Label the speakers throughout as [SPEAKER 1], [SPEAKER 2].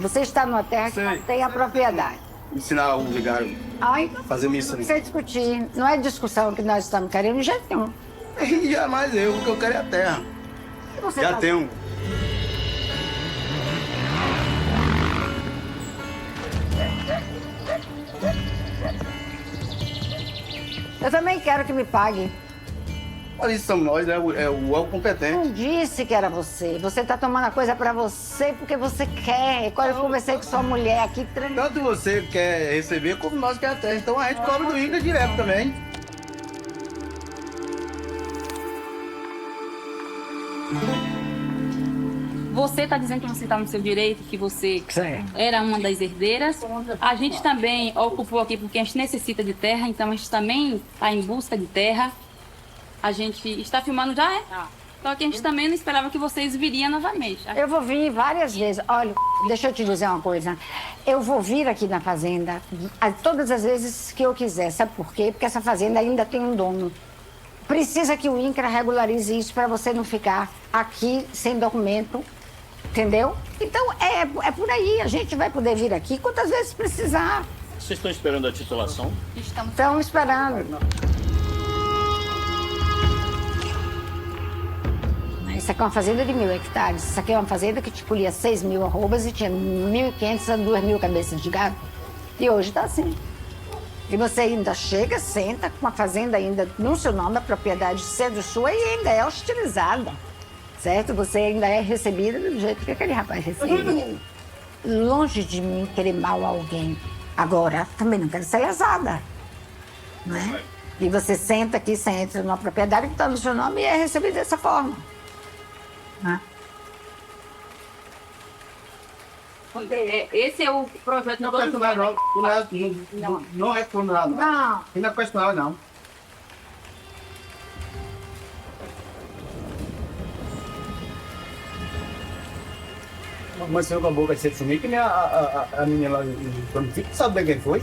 [SPEAKER 1] Você está numa terra que não tem a propriedade.
[SPEAKER 2] Ensinar o vigário
[SPEAKER 1] Então,
[SPEAKER 2] a fazer missa.
[SPEAKER 1] você discutir. Não é discussão que nós estamos querendo de jeito nenhum.
[SPEAKER 2] Jamais eu, o que eu quero é a terra.
[SPEAKER 1] Você
[SPEAKER 2] Já
[SPEAKER 1] tá-
[SPEAKER 2] tenho.
[SPEAKER 1] Eu também quero que me pague.
[SPEAKER 2] Olha, isso somos nós, é o competente.
[SPEAKER 1] Não disse que era você. Você está tomando a coisa para você porque você quer. Quando eu conversei com sua mulher aqui,
[SPEAKER 2] Tanto você quer receber, como nós quer a terra. Então a gente cobra do INCRA direto também.
[SPEAKER 3] Você está dizendo que você está no seu direito, que você
[SPEAKER 1] Sim.
[SPEAKER 3] era uma das herdeiras. A gente também ocupou aqui porque a gente necessita de terra, então a gente também está em busca de terra. A gente está filmando já, é? Só que a gente também não esperava que vocês viriam novamente.
[SPEAKER 1] Eu vou vir várias vezes. Olha, deixa eu te dizer uma coisa. Eu vou vir aqui na fazenda todas as vezes que eu quiser. Sabe por quê? Porque essa fazenda ainda tem um dono. Precisa que o INCRA regularize isso para você não ficar aqui sem documento, entendeu? Então, é por aí. A gente vai poder vir aqui quantas vezes precisar.
[SPEAKER 4] Vocês estão esperando a titulação?
[SPEAKER 1] Estamos esperando. Isso aqui é uma fazenda de 1.000 hectares. Isso aqui é uma fazenda que te colhia 6.000 arrobas e tinha 1.500 a 2.000 cabeças de gado. E hoje está assim. E você ainda chega, senta com a fazenda ainda no seu nome, a propriedade sendo sua e ainda é hostilizada, certo? Você ainda é recebida do jeito que aquele rapaz recebe. Longe de mim querer mal a alguém. Agora, também não quero ser lesada, não é? E você senta aqui, você entra numa propriedade que está no seu nome e é recebida dessa forma.
[SPEAKER 3] Esse é o projeto
[SPEAKER 2] Não questionar, não. Não respondo nada.
[SPEAKER 1] Não.
[SPEAKER 2] Ainda questionar, não. Mas eu com a boca cheia de sumir, que nem a menina lá quando fica, sabe bem quem foi?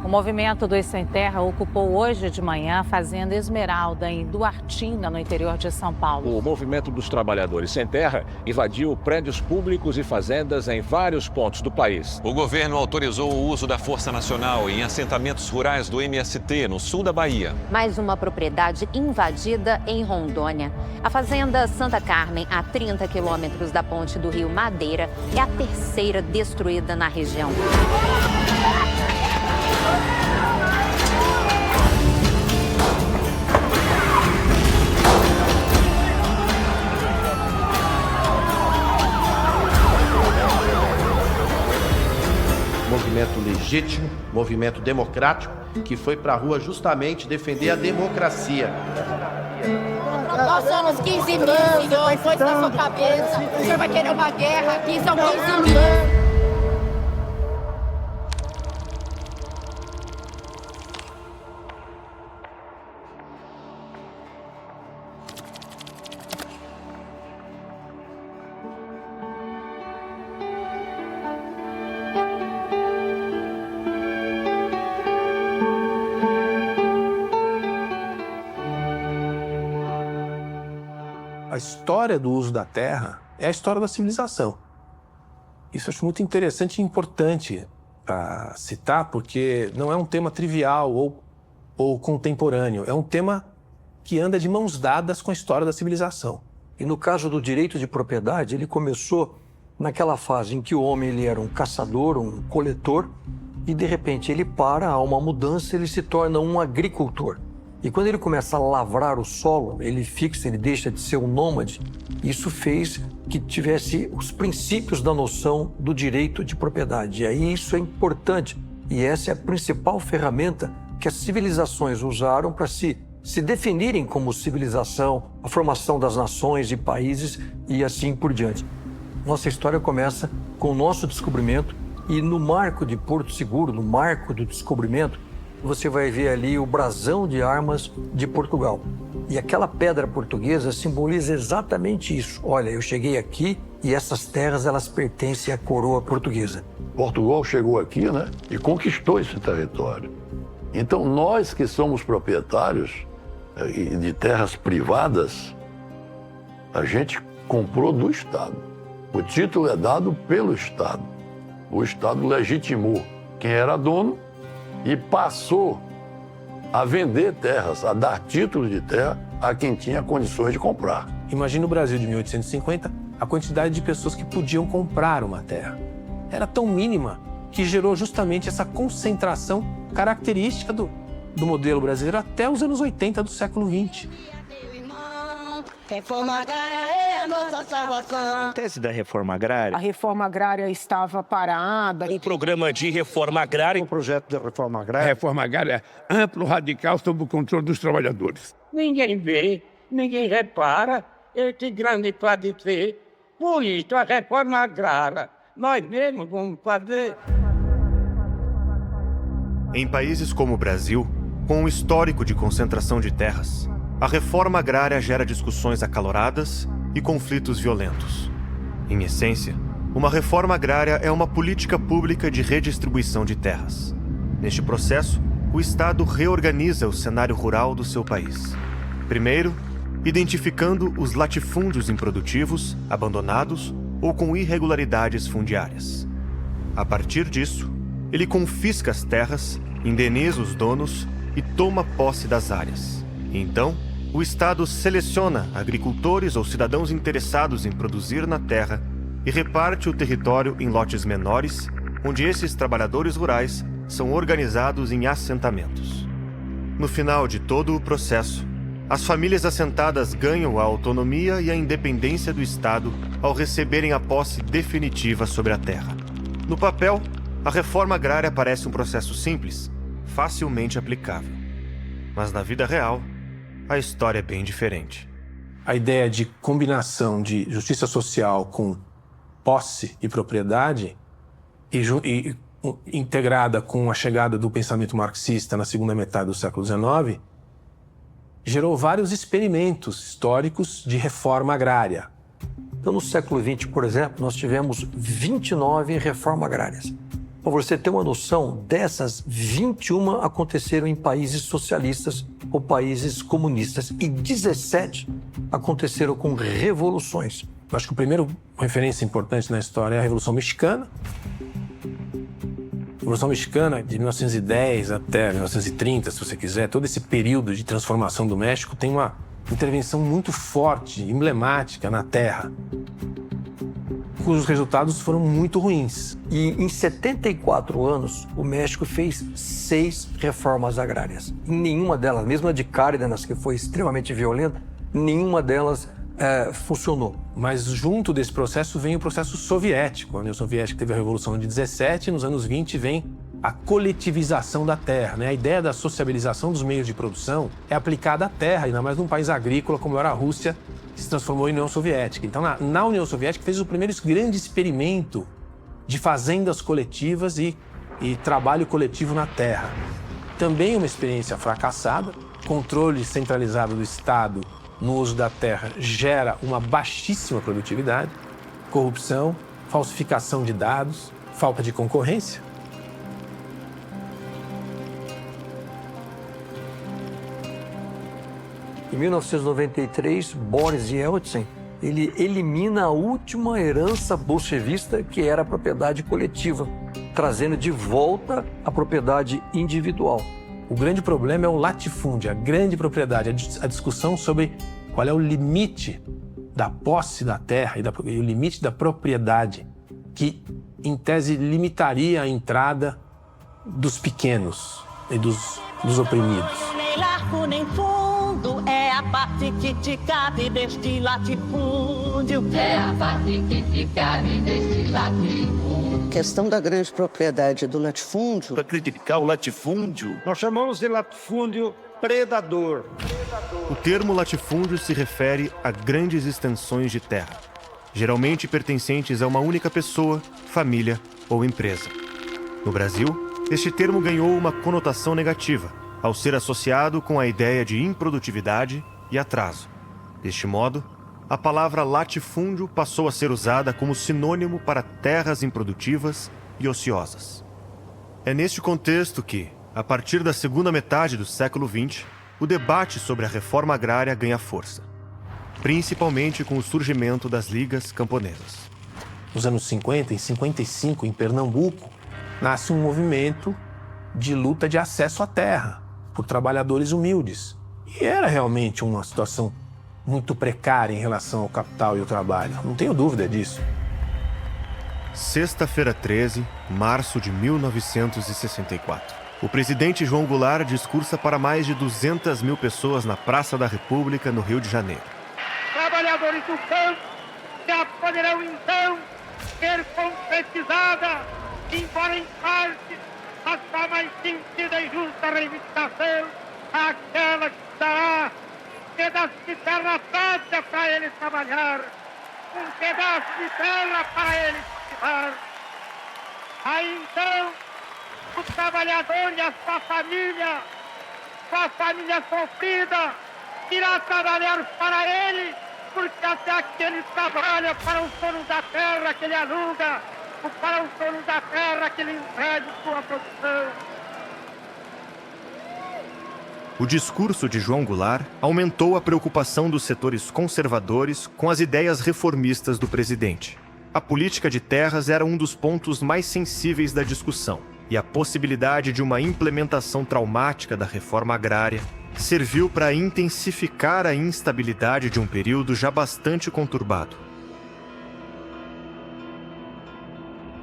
[SPEAKER 5] O movimento dos Sem Terra ocupou hoje de manhã a Fazenda Esmeralda, em Duartina, no interior de São Paulo.
[SPEAKER 6] O movimento dos trabalhadores sem terra invadiu prédios públicos e fazendas em vários pontos do país.
[SPEAKER 7] O governo autorizou o uso da Força Nacional em assentamentos rurais do MST, no sul da Bahia.
[SPEAKER 8] Mais uma propriedade invadida em Rondônia. A Fazenda Santa Carmen, a 30 quilômetros da ponte do Rio Madeira, é a terceira destruída na região.
[SPEAKER 9] Movimento legítimo, movimento democrático, que foi para a rua justamente defender a democracia.
[SPEAKER 10] Nós somos 15 mil, filho, põe coisa na sua cabeça. O senhor vai querer uma guerra aqui, são 15 mil.
[SPEAKER 11] A história do uso da terra é a história da civilização. Isso eu acho muito interessante e importante para citar, porque não é um tema trivial ou contemporâneo. É um tema que anda de mãos dadas com a história da civilização.
[SPEAKER 12] E no caso do direito de propriedade, ele começou naquela fase em que o homem ele era um caçador, um coletor, e de repente ele há uma mudança, ele se torna um agricultor. E quando ele começa a lavrar o solo, ele deixa de ser um nômade. Isso fez que tivesse os princípios da noção do direito de propriedade. E aí isso é importante. E essa é a principal ferramenta que as civilizações usaram para se definirem como civilização, a formação das nações e países e assim por diante. Nossa história começa com o nosso descobrimento e no marco de Porto Seguro, no marco do descobrimento, você vai ver ali o brasão de armas de Portugal. E aquela pedra portuguesa simboliza exatamente isso. Olha, eu cheguei aqui e essas terras, elas pertencem à coroa portuguesa.
[SPEAKER 13] Portugal chegou aqui, né, e conquistou esse território. Então, nós que somos proprietários de terras privadas, a gente comprou do Estado. O título é dado pelo Estado. O Estado legitimou quem era dono e passou a vender terras, a dar títulos de terra a quem tinha condições de comprar.
[SPEAKER 11] Imagina o Brasil de 1850, a quantidade de pessoas que podiam comprar uma terra. Era tão mínima que gerou justamente essa concentração característica do modelo brasileiro até os anos 80 do século XX.
[SPEAKER 10] Reforma agrária é a nossa salvação.
[SPEAKER 14] Tese da reforma agrária.
[SPEAKER 15] A reforma agrária estava parada.
[SPEAKER 14] O programa de reforma agrária.
[SPEAKER 16] O projeto de reforma agrária.
[SPEAKER 17] Reforma agrária amplo, radical, sob o controle dos trabalhadores.
[SPEAKER 18] Ninguém vê, ninguém repara esse grande padecer. Por isso, a reforma agrária, nós mesmos vamos fazer.
[SPEAKER 19] Em países como o Brasil, com um histórico de concentração de terras, a reforma agrária gera discussões acaloradas e conflitos violentos. Em essência, uma reforma agrária é uma política pública de redistribuição de terras. Neste processo, o Estado reorganiza o cenário rural do seu país. Primeiro, identificando os latifúndios improdutivos, abandonados ou com irregularidades fundiárias. A partir disso, ele confisca as terras, indeniza os donos e toma posse das áreas. Então, o Estado seleciona agricultores ou cidadãos interessados em produzir na terra e reparte o território em lotes menores, onde esses trabalhadores rurais são organizados em assentamentos. No final de todo o processo, as famílias assentadas ganham a autonomia e a independência do Estado ao receberem a posse definitiva sobre a terra. No papel, a reforma agrária parece um processo simples, facilmente aplicável. Mas na vida real, a história é bem diferente.
[SPEAKER 11] A ideia de combinação de justiça social com posse e propriedade e integrada com a chegada do pensamento marxista na segunda metade do século XIX gerou vários experimentos históricos de reforma agrária.
[SPEAKER 12] Então, no século XX, por exemplo, nós tivemos 29 reformas agrárias. Para você ter uma noção, dessas 21 aconteceram em países socialistas ou países comunistas e 17 aconteceram com revoluções.
[SPEAKER 11] Eu acho que a primeira referência importante na história é a Revolução Mexicana. A Revolução Mexicana, de 1910 até 1930, se você quiser, todo esse período de transformação do México tem uma intervenção muito forte, emblemática na terra, cujos resultados foram muito ruins.
[SPEAKER 12] E em 74 anos, o México fez 6 reformas agrárias. Em nenhuma delas, mesmo a de Cárdenas, que foi extremamente violenta, nenhuma delas funcionou.
[SPEAKER 11] Mas junto desse processo vem o processo soviético. A União Soviética teve a Revolução de 17, nos anos 20 vem a coletivização da terra, né? A ideia da sociabilização dos meios de produção é aplicada à terra, ainda mais num país agrícola como era a Rússia, que se transformou em União Soviética. Então, na União Soviética fez o primeiro grande experimento de fazendas coletivas e trabalho coletivo na terra. Também uma experiência fracassada, controle centralizado do Estado no uso da terra gera uma baixíssima produtividade, corrupção, falsificação de dados, falta de concorrência.
[SPEAKER 12] Em 1993, Boris Yeltsin, ele elimina a última herança bolchevista, que era a propriedade coletiva, trazendo de volta a propriedade individual.
[SPEAKER 11] O grande problema é o latifúndio, a grande propriedade, a discussão sobre qual é o limite da posse da terra e o limite da propriedade, que, em tese, limitaria a entrada dos pequenos e dos oprimidos.
[SPEAKER 16] Nem largo nem fundo, é a parte que te cabe deste latifúndio. É a parte que te cabe deste latifúndio.
[SPEAKER 20] A questão da grande propriedade do latifúndio.
[SPEAKER 14] Para criticar o latifúndio,
[SPEAKER 18] Nós chamamos de latifúndio predador.
[SPEAKER 19] O termo latifúndio se refere a grandes extensões de terra, geralmente pertencentes a uma única pessoa, família ou empresa. No Brasil, este termo ganhou uma conotação negativa, ao ser associado com a ideia de improdutividade e atraso. Deste modo, a palavra latifúndio passou a ser usada como sinônimo para terras improdutivas e ociosas. É neste contexto que, a partir da segunda metade do século XX, o debate sobre a reforma agrária ganha força, principalmente com o surgimento das ligas camponesas.
[SPEAKER 11] Nos anos 50 e 55, em Pernambuco, nasce um movimento de luta de acesso à terra por trabalhadores humildes. E era realmente uma situação muito precária em relação ao capital e ao trabalho, não tenho dúvida disso.
[SPEAKER 19] Sexta-feira 13, março de 1964. O presidente João Goulart discursa para mais de 200 mil pessoas na Praça da República, no Rio de Janeiro.
[SPEAKER 18] Trabalhadores do campo já poderão então ser concretizada, embora em parte, a sua mais sentida e justa reivindicação, aquela que dará um pedaço de terra pátria para eles trabalhar, um pedaço de terra para eles cultivar. Aí então, o trabalhador e a sua família sofrida, irá trabalhar para ele, porque até aqui ele trabalha para os donos da terra que ele aluga, ou para os donos da terra que ele entrega sua produção.
[SPEAKER 19] O discurso de João Goulart aumentou a preocupação dos setores conservadores com as ideias reformistas do presidente. A política de terras era um dos pontos mais sensíveis da discussão, e a possibilidade de uma implementação traumática da reforma agrária serviu para intensificar a instabilidade de um período já bastante conturbado.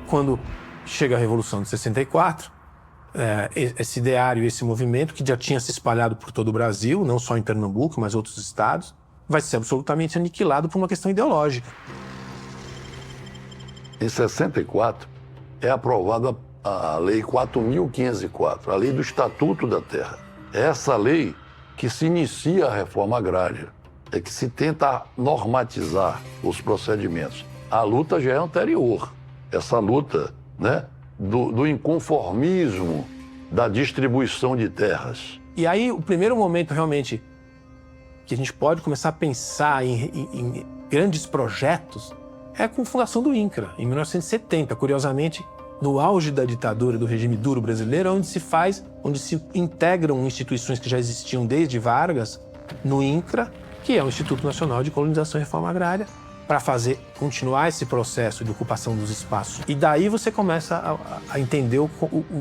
[SPEAKER 11] Quando chega a Revolução de 64, esse ideário, esse movimento que já tinha se espalhado por todo o Brasil, não só em Pernambuco, mas outros estados, vai ser absolutamente aniquilado por uma questão ideológica.
[SPEAKER 13] Em 64, é aprovada a Lei 4.504, a Lei do Estatuto da Terra. É essa lei que se inicia a reforma agrária, é que se tenta normatizar os procedimentos. A luta já é anterior, essa luta, né, do inconformismo da distribuição de terras.
[SPEAKER 11] E aí, o primeiro momento realmente que a gente pode começar a pensar em grandes projetos é com a fundação do INCRA, em 1970, curiosamente, no auge da ditadura do regime duro brasileiro, onde se integram instituições que já existiam desde Vargas no INCRA, que é o Instituto Nacional de Colonização e Reforma Agrária, para continuar esse processo de ocupação dos espaços. E daí você começa a entender o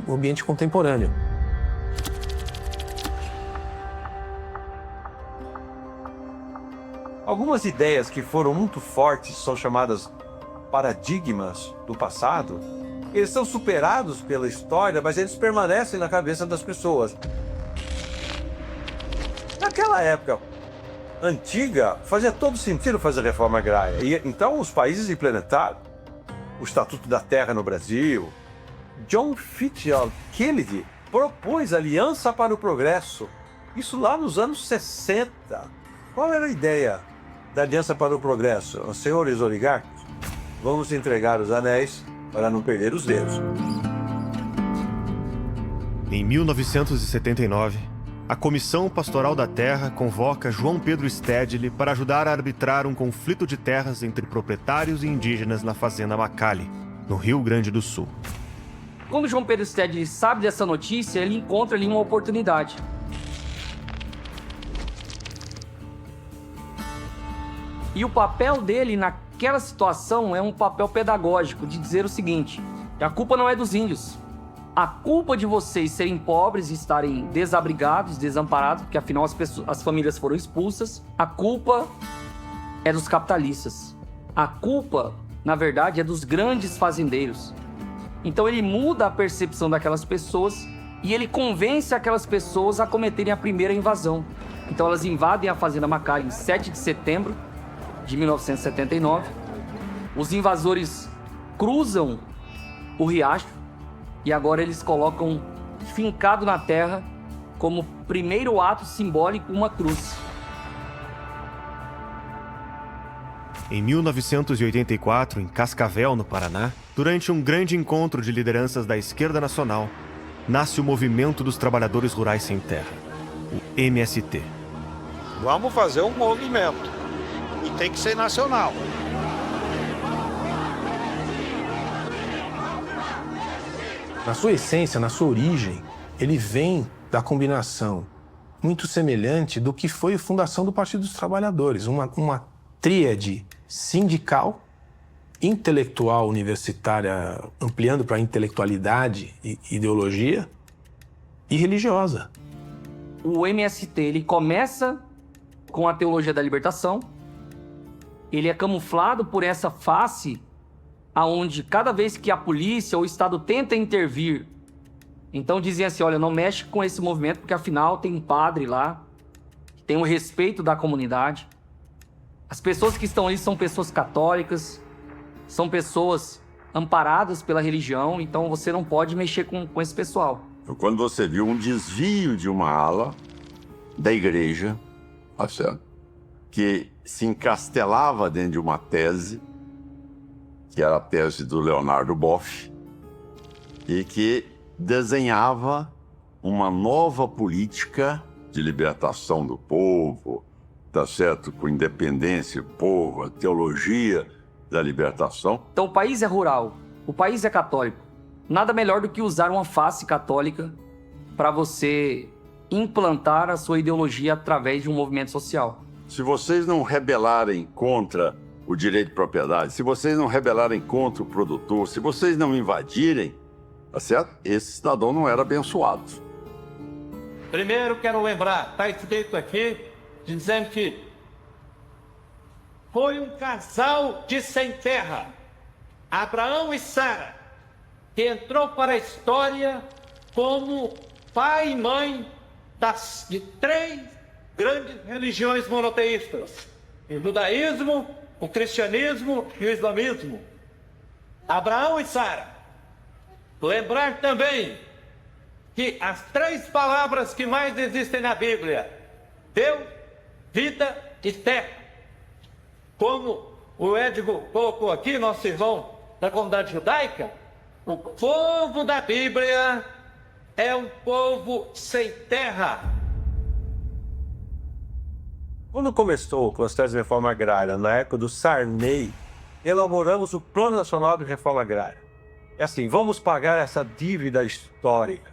[SPEAKER 11] ambiente contemporâneo.
[SPEAKER 21] Algumas ideias que foram muito fortes são chamadas paradigmas do passado. Eles são superados pela história, mas eles permanecem na cabeça das pessoas. Naquela época antiga, fazia todo sentido fazer reforma agrária. E então os países implementaram o Estatuto da Terra no Brasil. John Fitzgerald Kennedy propôs Aliança para o Progresso. Isso lá nos anos 60. Qual era a ideia da Aliança para o Progresso? Os senhores oligarcas, vamos entregar os anéis para não perder os dedos.
[SPEAKER 19] Em 1979, a Comissão Pastoral da Terra convoca João Pedro Stedley para ajudar a arbitrar um conflito de terras entre proprietários e indígenas na fazenda Macali, no Rio Grande do Sul.
[SPEAKER 22] Quando João Pedro Stedley sabe dessa notícia, ele encontra ali uma oportunidade. E o papel dele naquela situação é um papel pedagógico, de dizer o seguinte: que a culpa não é dos índios. A culpa de vocês serem pobres e estarem desabrigados, desamparados, porque afinal as famílias foram expulsas, a culpa é dos capitalistas. A culpa, na verdade, é dos grandes fazendeiros. Então ele muda a percepção daquelas pessoas e ele convence aquelas pessoas a cometerem a primeira invasão. Então elas invadem a Fazenda Macari em 7 de setembro de 1979. Os invasores cruzam o riacho e agora eles colocam fincado na terra como primeiro ato simbólico uma cruz.
[SPEAKER 19] Em 1984, em Cascavel, no Paraná, durante um grande encontro de lideranças da esquerda nacional, nasce o Movimento dos Trabalhadores Rurais Sem Terra, o MST.
[SPEAKER 3] Vamos fazer um movimento. E tem que ser nacional.
[SPEAKER 11] Na sua essência, na sua origem, ele vem da combinação muito semelhante do que foi a fundação do Partido dos Trabalhadores, uma tríade sindical, intelectual, universitária, ampliando para a intelectualidade e ideologia, e religiosa.
[SPEAKER 22] O MST, ele começa com a teologia da libertação, ele é camuflado por essa face aonde cada vez que a polícia ou o Estado tenta intervir, então dizem assim, olha, não mexe com esse movimento porque afinal tem um padre lá, tem o respeito da comunidade. As pessoas que estão ali são pessoas católicas, são pessoas amparadas pela religião, então você não pode mexer com esse pessoal.
[SPEAKER 4] Quando você viu um desvio de uma ala da igreja, que se encastelava dentro de uma tese, que era a tese do Leonardo Boff, e que desenhava uma nova política de libertação do povo, tá certo? Com independência, povo, a teologia da libertação.
[SPEAKER 22] Então o país é rural, o país é católico. Nada melhor do que usar uma face católica para você implantar a sua ideologia através de um movimento social.
[SPEAKER 4] Se vocês não rebelarem contra o direito de propriedade, se vocês não rebelarem contra o produtor, se vocês não invadirem, tá certo? Esse cidadão não era abençoado.
[SPEAKER 18] Primeiro quero lembrar, está escrito aqui, dizendo que foi um casal de sem terra, Abraão e Sara, que entrou para a história como pai e mãe de 3 grandes religiões monoteístas: o judaísmo, o cristianismo e o islamismo. Abraão e Sara. Lembrar também que as 3 palavras que mais existem na Bíblia, Deus, vida e terra. Como o Edgo colocou aqui, nosso irmão da comunidade judaica, o povo da Bíblia é um povo sem terra.
[SPEAKER 21] Quando começou o processo de reforma agrária, na época do Sarney, elaboramos o Plano Nacional de Reforma Agrária. É assim, vamos pagar essa dívida histórica.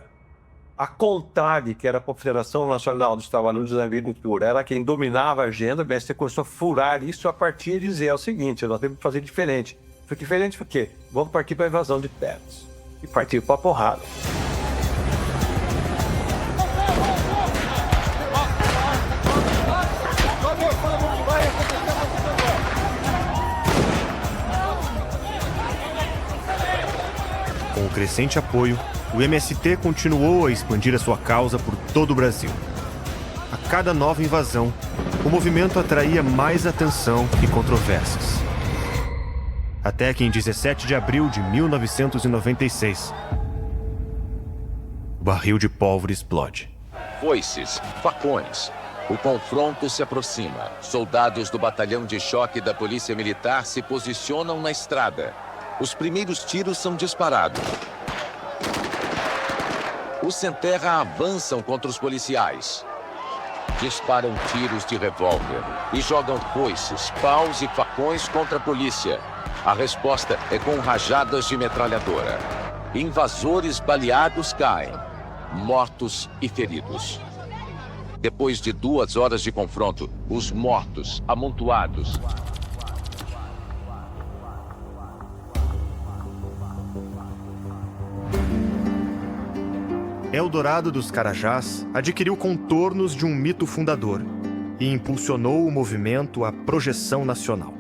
[SPEAKER 21] A CONTAG, que era a Confederação Nacional dos Trabalhadores da Agricultura, era quem dominava a agenda, mas você começou a furar isso a partir de dizer o seguinte: nós temos que fazer diferente. Foi diferente por quê? Vamos partir para a invasão de terras. E partir para a porrada.
[SPEAKER 19] Com o crescente apoio, o MST continuou a expandir a sua causa por todo o Brasil. A cada nova invasão, o movimento atraía mais atenção e controvérsias. Até que em 17 de abril de 1996, o barril de pólvora explode.
[SPEAKER 6] Foices, facões. O confronto se aproxima. Soldados do batalhão de choque da Polícia Militar se posicionam na estrada. Os primeiros tiros são disparados. Os sem terra avançam contra os policiais. Disparam tiros de revólver e jogam foices, paus e facões contra a polícia. A resposta é com rajadas de metralhadora. Invasores baleados caem, mortos e feridos. Depois de 2 horas de confronto, os mortos, amontoados,
[SPEAKER 19] Eldorado dos Carajás adquiriu contornos de um mito fundador e impulsionou o movimento à projeção nacional.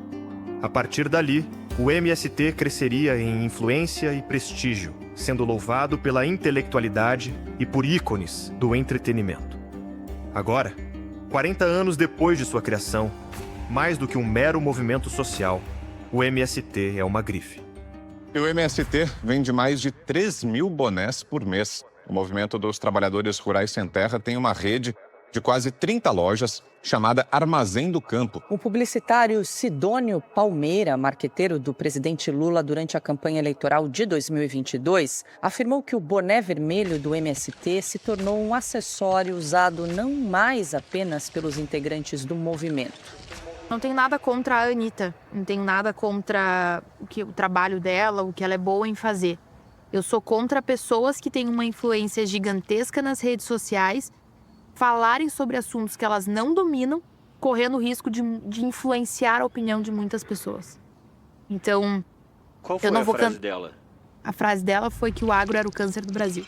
[SPEAKER 19] A partir dali, o MST cresceria em influência e prestígio, sendo louvado pela intelectualidade e por ícones do entretenimento. Agora, 40 anos depois de sua criação, mais do que um mero movimento social, o MST é uma grife.
[SPEAKER 1] E o MST vende mais de 3.000 bonés por mês. O Movimento dos Trabalhadores Rurais Sem Terra tem uma rede de quase 30 lojas chamada Armazém do Campo.
[SPEAKER 2] O publicitário Sidônio Palmeira, marqueteiro do presidente Lula durante a campanha eleitoral de 2022, afirmou que o boné vermelho do MST se tornou um acessório usado não mais apenas pelos integrantes do movimento.
[SPEAKER 23] Não tenho nada contra a Anitta, não tenho nada contra o trabalho dela, o que ela é boa em fazer. Eu sou contra pessoas que têm uma influência gigantesca nas redes sociais, falarem sobre assuntos que elas não dominam, correndo o risco de influenciar a opinião de muitas pessoas. Então,
[SPEAKER 24] qual foi
[SPEAKER 23] eu não
[SPEAKER 24] a
[SPEAKER 23] vou
[SPEAKER 24] frase dela?
[SPEAKER 23] A frase dela foi que o agro era o câncer do Brasil.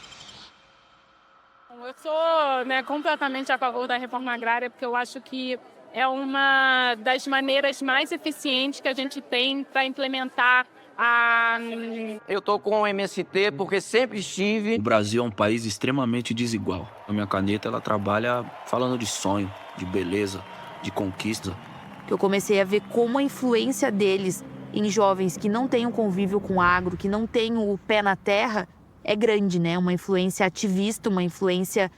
[SPEAKER 25] Eu sou completamente a favor da reforma agrária, porque eu acho que é uma das maneiras mais eficientes que a gente tem para implementar
[SPEAKER 22] Eu tô com o MST porque sempre estive.
[SPEAKER 26] O Brasil é um país extremamente desigual. A minha caneta, ela trabalha falando de sonho, de beleza, de conquista.
[SPEAKER 23] Eu comecei a ver como a influência deles em jovens que não têm um convívio com o agro, que não têm o pé na terra, é grande, né? Uma influência ativista, uma influência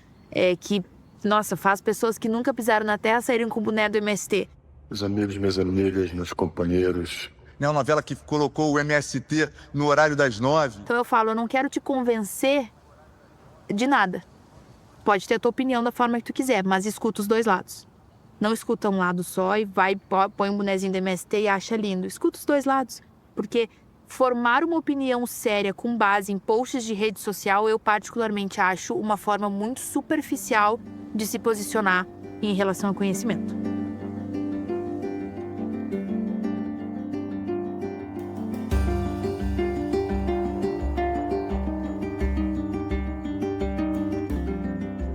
[SPEAKER 23] que, nossa, faz pessoas que nunca pisaram na terra saírem com o boné do MST.
[SPEAKER 27] Meus amigos, minhas amigas, meus companheiros.
[SPEAKER 28] É uma novela que colocou o MST no horário das 9.
[SPEAKER 23] Então eu falo, eu não quero te convencer de nada. Pode ter a tua opinião da forma que tu quiser, mas escuta os dois lados. Não escuta um lado só e põe um bonezinho do MST e acha lindo. Escuta os dois lados. Porque formar uma opinião séria com base em posts de rede social, eu particularmente acho uma forma muito superficial de se posicionar em relação ao conhecimento.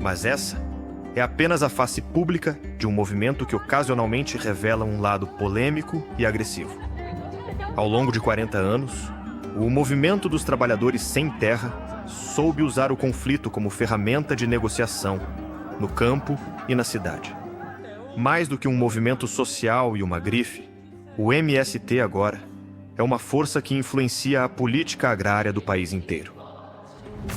[SPEAKER 19] Mas essa é apenas a face pública de um movimento que ocasionalmente revela um lado polêmico e agressivo. Ao longo de 40 anos, o Movimento dos Trabalhadores Sem Terra soube usar o conflito como ferramenta de negociação no campo e na cidade. Mais do que um movimento social e uma grife, o MST agora é uma força que influencia a política agrária do país inteiro.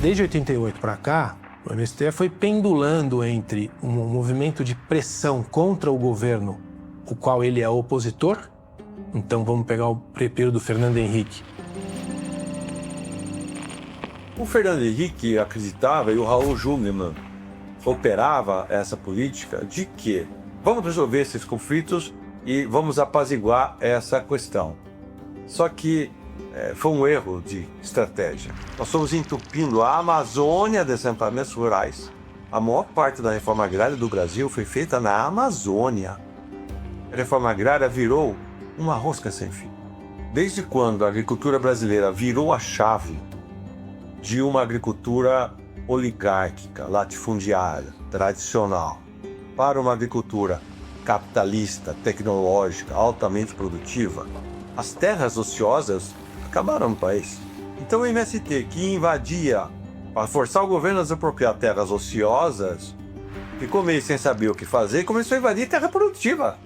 [SPEAKER 11] Desde 88 para cá, o MST foi pendulando entre um movimento de pressão contra o governo, o qual ele é opositor. Então vamos pegar o período do Fernando Henrique.
[SPEAKER 21] O Fernando Henrique acreditava, e o Raul Jungmann operava essa política de que vamos resolver esses conflitos e vamos apaziguar essa questão. Só que foi um erro de estratégia. Nós estamos entupindo a Amazônia de assentamentos rurais. A maior parte da reforma agrária do Brasil foi feita na Amazônia. A reforma agrária virou uma rosca sem fim. Desde quando a agricultura brasileira virou a chave de uma agricultura oligárquica, latifundiária, tradicional, para uma agricultura capitalista, tecnológica, altamente produtiva, as terras ociosas acabaram no país. Então o MST, que invadia para forçar o governo a desapropriar terras ociosas, ficou meio sem saber o que fazer e começou a invadir terra produtiva.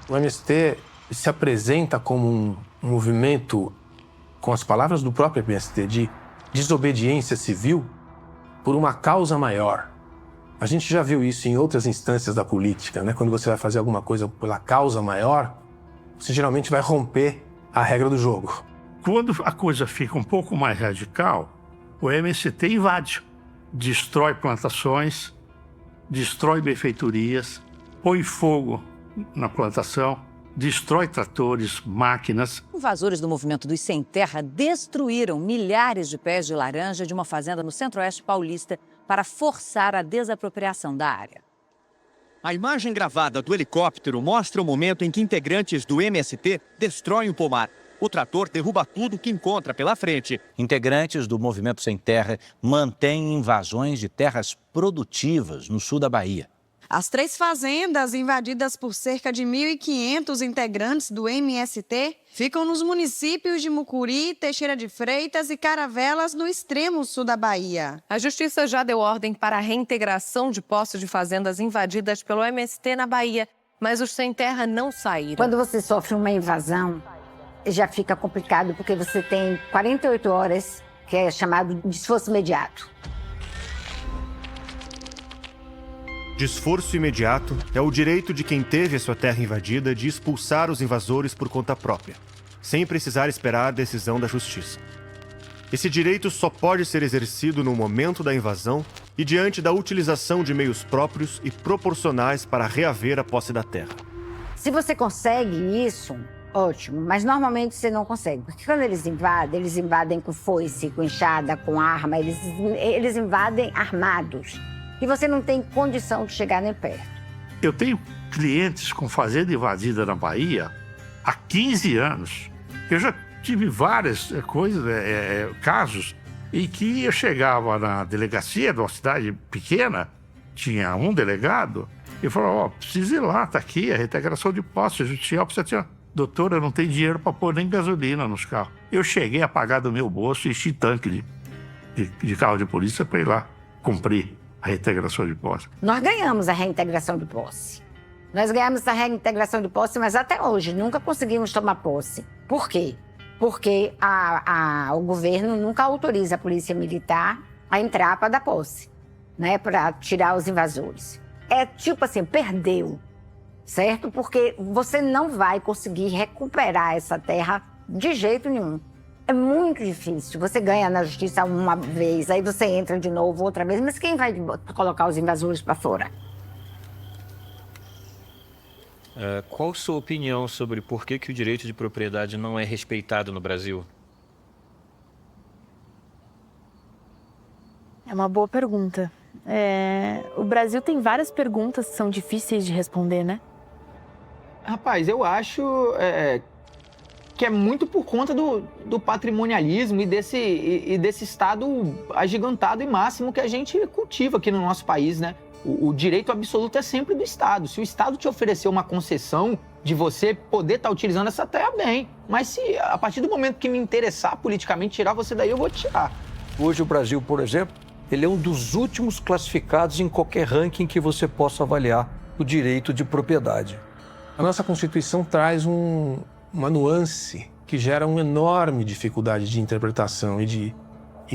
[SPEAKER 11] O MST se apresenta como um movimento, com as palavras do próprio MST, de desobediência civil por uma causa maior. A gente já viu isso em outras instâncias da política, né? Quando você vai fazer alguma coisa pela causa maior, você geralmente vai romper a regra do jogo.
[SPEAKER 17] Quando a coisa fica um pouco mais radical, o MST invade, destrói plantações, destrói benfeitorias, põe fogo na plantação, destrói tratores, máquinas.
[SPEAKER 5] Invasores do movimento dos Sem Terra destruíram milhares de pés de laranja de uma fazenda no centro-oeste paulista para forçar a desapropriação da área.
[SPEAKER 7] A imagem gravada do helicóptero mostra o momento em que integrantes do MST destroem o pomar. O trator derruba tudo que encontra pela frente.
[SPEAKER 8] Integrantes do Movimento Sem Terra mantêm invasões de terras produtivas no sul da Bahia.
[SPEAKER 9] As 3 fazendas, invadidas por cerca de 1.500 integrantes do MST, ficam nos municípios de Mucuri, Teixeira de Freitas e Caravelas, no extremo sul da Bahia.
[SPEAKER 2] A Justiça já deu ordem para a reintegração de postos de fazendas invadidas pelo MST na Bahia, mas os sem terra não saíram.
[SPEAKER 10] Quando você sofre uma invasão, já fica complicado, porque você tem 48 horas, que é chamado de esforço imediato.
[SPEAKER 19] Desforço imediato é o direito de quem teve a sua terra invadida de expulsar os invasores por conta própria, sem precisar esperar a decisão da justiça. Esse direito só pode ser exercido no momento da invasão e diante da utilização de meios próprios e proporcionais para reaver a posse da terra.
[SPEAKER 10] Se você consegue isso, ótimo, mas normalmente você não consegue. Porque quando eles invadem com foice, com enxada, com arma, eles invadem armados. E você não tem condição de chegar nem perto.
[SPEAKER 17] Eu tenho clientes com fazenda invadida na Bahia há 15 anos. Eu já tive várias casos em que eu chegava na delegacia de uma cidade pequena, tinha um delegado, e falava, precisa ir lá, tá aqui, a reintegração de posse judicial, precisa ter... Doutor, eu não tenho dinheiro para pôr nem gasolina nos carros. Eu cheguei a pagar do meu bolso e enchi tanque de carro de polícia para ir lá cumprir a reintegração de posse.
[SPEAKER 10] Nós ganhamos a reintegração de posse. Nós ganhamos a reintegração de posse, mas até hoje nunca conseguimos tomar posse. Por quê? Porque o governo nunca autoriza a polícia militar a entrar para dar posse, né, para tirar os invasores. É tipo assim, perdeu, certo? Porque você não vai conseguir recuperar essa terra de jeito nenhum. É muito difícil. Você ganha na justiça uma vez, aí você entra de novo outra vez, mas quem vai colocar os invasores para fora?
[SPEAKER 12] Qual sua opinião sobre por que o direito de propriedade não é respeitado no Brasil?
[SPEAKER 23] É uma boa pergunta. O Brasil tem várias perguntas que são difíceis de responder, né?
[SPEAKER 15] Rapaz, eu acho que é muito por conta do patrimonialismo e desse estado agigantado e máximo que a gente cultiva aqui no nosso país, né? O direito absoluto é sempre do Estado. Se o Estado te oferecer uma concessão de você poder estar utilizando essa terra, bem. Mas se a partir do momento que me interessar politicamente tirar você daí, eu vou tirar.
[SPEAKER 21] Hoje o Brasil, por exemplo, ele é um dos últimos classificados em qualquer ranking que você possa avaliar o direito de propriedade.
[SPEAKER 11] A nossa Constituição traz uma nuance que gera uma enorme dificuldade de interpretação e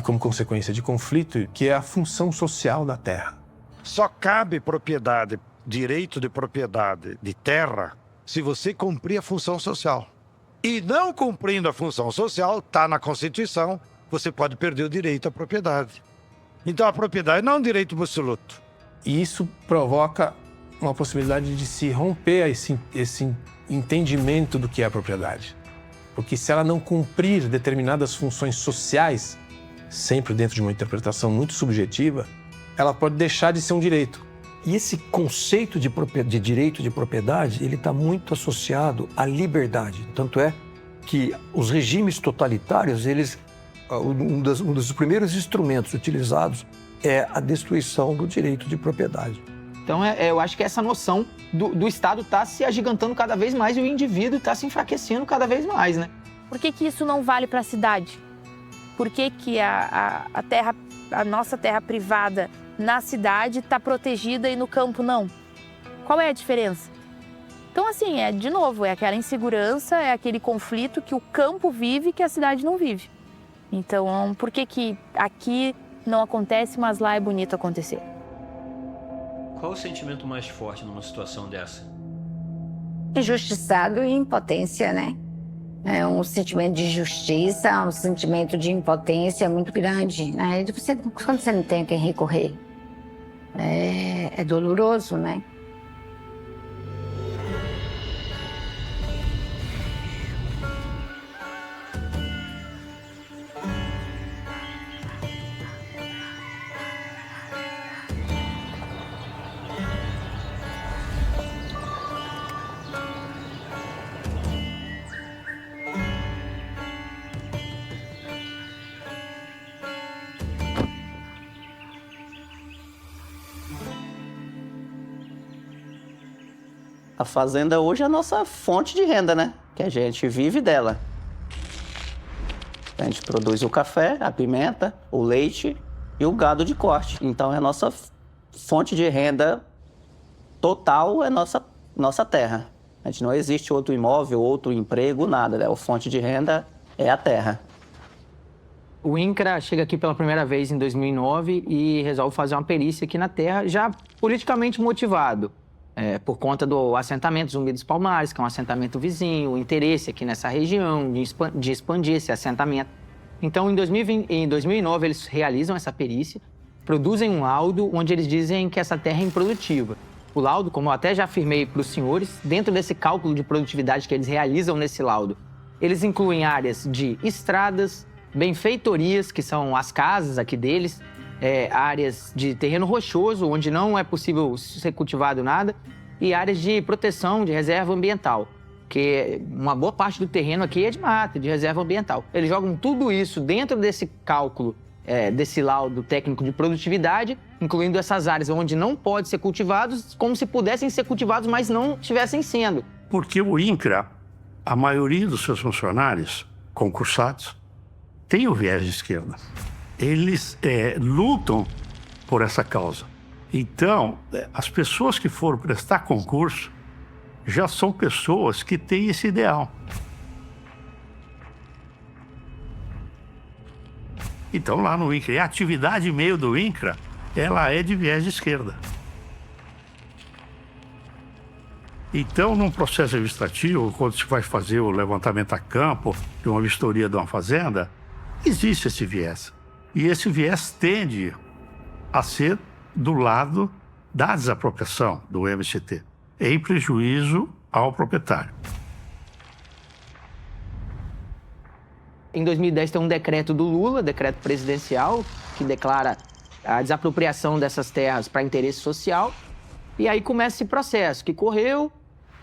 [SPEAKER 11] como consequência de conflito, que é a função social da terra.
[SPEAKER 3] Só cabe propriedade, direito de propriedade de terra, se você cumprir a função social. E não cumprindo a função social, está na Constituição, você pode perder o direito à propriedade. Então a propriedade não é um direito absoluto.
[SPEAKER 11] E isso provoca uma possibilidade de se romper esse entendimento do que é a propriedade. Porque se ela não cumprir determinadas funções sociais, sempre dentro de uma interpretação muito subjetiva, ela pode deixar de ser um direito.
[SPEAKER 21] E esse conceito de direito de propriedade, ele está muito associado à liberdade. Tanto é que os regimes totalitários, um dos primeiros instrumentos utilizados é a destruição do direito de propriedade.
[SPEAKER 15] Então, eu acho que essa noção do Estado está se agigantando cada vez mais e o indivíduo está se enfraquecendo cada vez mais, né?
[SPEAKER 23] Por que isso não vale para a cidade? Por que a nossa terra privada na cidade está protegida e no campo não? Qual é a diferença? Então, assim, de novo, é aquela insegurança, é aquele conflito que o campo vive que a cidade não vive. Então, por que aqui não acontece, mas lá é bonito acontecer?
[SPEAKER 12] Qual o sentimento mais forte numa situação dessa?
[SPEAKER 10] Injustiçado e impotência, né? É um sentimento de injustiça, um sentimento de impotência muito grande, né? Quando você não tem a quem recorrer, é doloroso, né?
[SPEAKER 4] A fazenda hoje é a nossa fonte de renda, né? Que a gente vive dela. A gente produz o café, a pimenta, o leite e o gado de corte. Então, é a nossa fonte de renda total, é nossa terra. A gente não existe outro imóvel, outro emprego, nada, né? A fonte de renda é a terra.
[SPEAKER 15] O INCRA chega aqui pela primeira vez em 2009 e resolve fazer uma perícia aqui na terra, já politicamente motivado, por conta do assentamento Zumbi dos Palmares, que é um assentamento vizinho, o interesse aqui nessa região de expandir esse assentamento. Então, em 2009, eles realizam essa perícia, produzem um laudo onde eles dizem que essa terra é improdutiva. O laudo, como eu até já afirmei para os senhores, dentro desse cálculo de produtividade que eles realizam nesse laudo, eles incluem áreas de estradas, benfeitorias, que são as casas aqui deles, áreas de terreno rochoso, onde não é possível ser cultivado nada, e áreas de proteção, de reserva ambiental, que uma boa parte do terreno aqui é de mata, de reserva ambiental. Eles jogam tudo isso dentro desse cálculo, desse laudo técnico de produtividade, incluindo essas áreas onde não pode ser cultivados, como se pudessem ser cultivados, mas não estivessem sendo.
[SPEAKER 17] Porque o INCRA, a maioria dos seus funcionários concursados, tem o viés de esquerda. Eles lutam por essa causa. Então, as pessoas que foram prestar concurso já são pessoas que têm esse ideal. Então, lá no INCRA, a atividade meio do INCRA, ela é de viés de esquerda. Então, num processo administrativo, quando se vai fazer o levantamento a campo de uma vistoria de uma fazenda, existe esse viés. E esse viés tende a ser do lado da desapropriação do MST, em prejuízo ao proprietário.
[SPEAKER 15] Em 2010 tem um decreto do Lula, decreto presidencial, que declara a desapropriação dessas terras para interesse social. E aí começa esse processo que correu.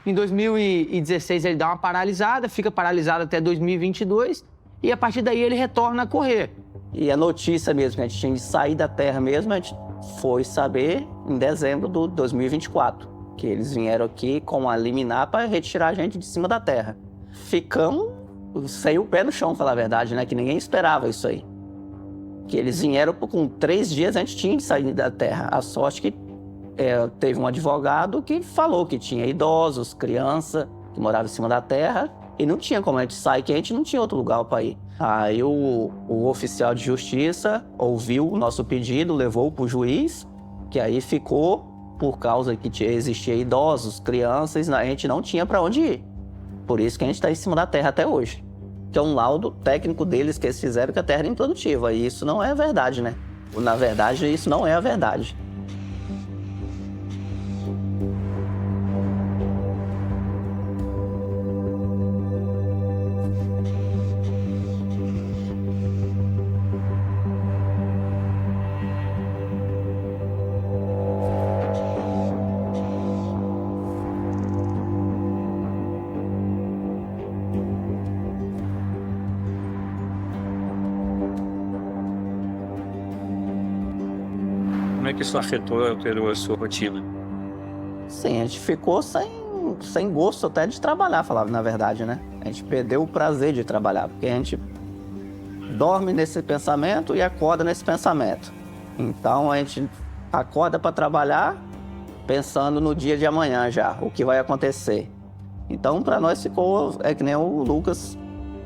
[SPEAKER 15] Em 2016 ele dá uma paralisada, fica paralisado até 2022 e a partir daí ele retorna a correr.
[SPEAKER 4] E a notícia mesmo, que a gente tinha de sair da terra mesmo, a gente foi saber em dezembro de 2024, que eles vieram aqui com a liminar para retirar a gente de cima da terra. Ficamos sem o pé no chão, falar a verdade, né? Que ninguém esperava isso aí. Que eles vieram com 3 dias, a gente tinha de sair da terra. A sorte que teve um advogado que falou que tinha idosos, criança, que moravam em cima da terra, e não tinha como a gente sair, que a gente não tinha outro lugar para ir. Aí o oficial de justiça ouviu o nosso pedido, levou para o juiz, que aí ficou, por causa que existia idosos, crianças, a gente não tinha para onde ir. Por isso que a gente está em cima da terra até hoje. Que é um laudo técnico deles que eles fizeram que a terra era improdutiva. E isso não é a verdade, né? Na verdade, isso não é a verdade.
[SPEAKER 12] Como é que isso afetou e alterou a sua rotina?
[SPEAKER 4] Sim, a gente ficou sem gosto até de trabalhar, falava na verdade, né? A gente perdeu o prazer de trabalhar, porque a gente dorme nesse pensamento e acorda nesse pensamento. Então a gente acorda para trabalhar pensando no dia de amanhã já, o que vai acontecer. Então para nós ficou, que nem o Lucas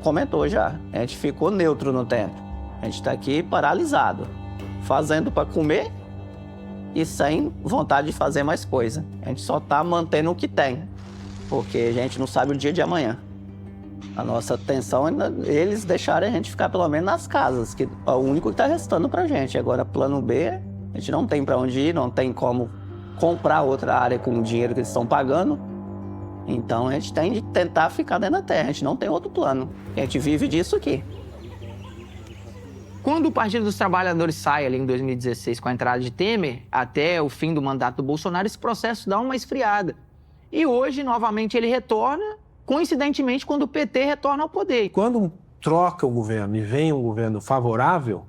[SPEAKER 4] comentou já, a gente ficou neutro no tempo. A gente está aqui paralisado, fazendo para comer e sem vontade de fazer mais coisa. A gente só está mantendo o que tem, porque a gente não sabe o dia de amanhã. A nossa atenção é eles deixarem a gente ficar pelo menos nas casas, que é o único que está restando para a gente. Agora, plano B, a gente não tem para onde ir, não tem como comprar outra área com o dinheiro que eles estão pagando. Então, a gente tem de tentar ficar dentro da terra, a gente não tem outro plano. A gente vive disso aqui.
[SPEAKER 15] Quando o Partido dos Trabalhadores sai ali em 2016 com a entrada de Temer, até o fim do mandato do Bolsonaro, esse processo dá uma esfriada. E hoje, novamente, ele retorna, coincidentemente, quando o PT retorna ao poder.
[SPEAKER 11] Quando troca o governo e vem um governo favorável,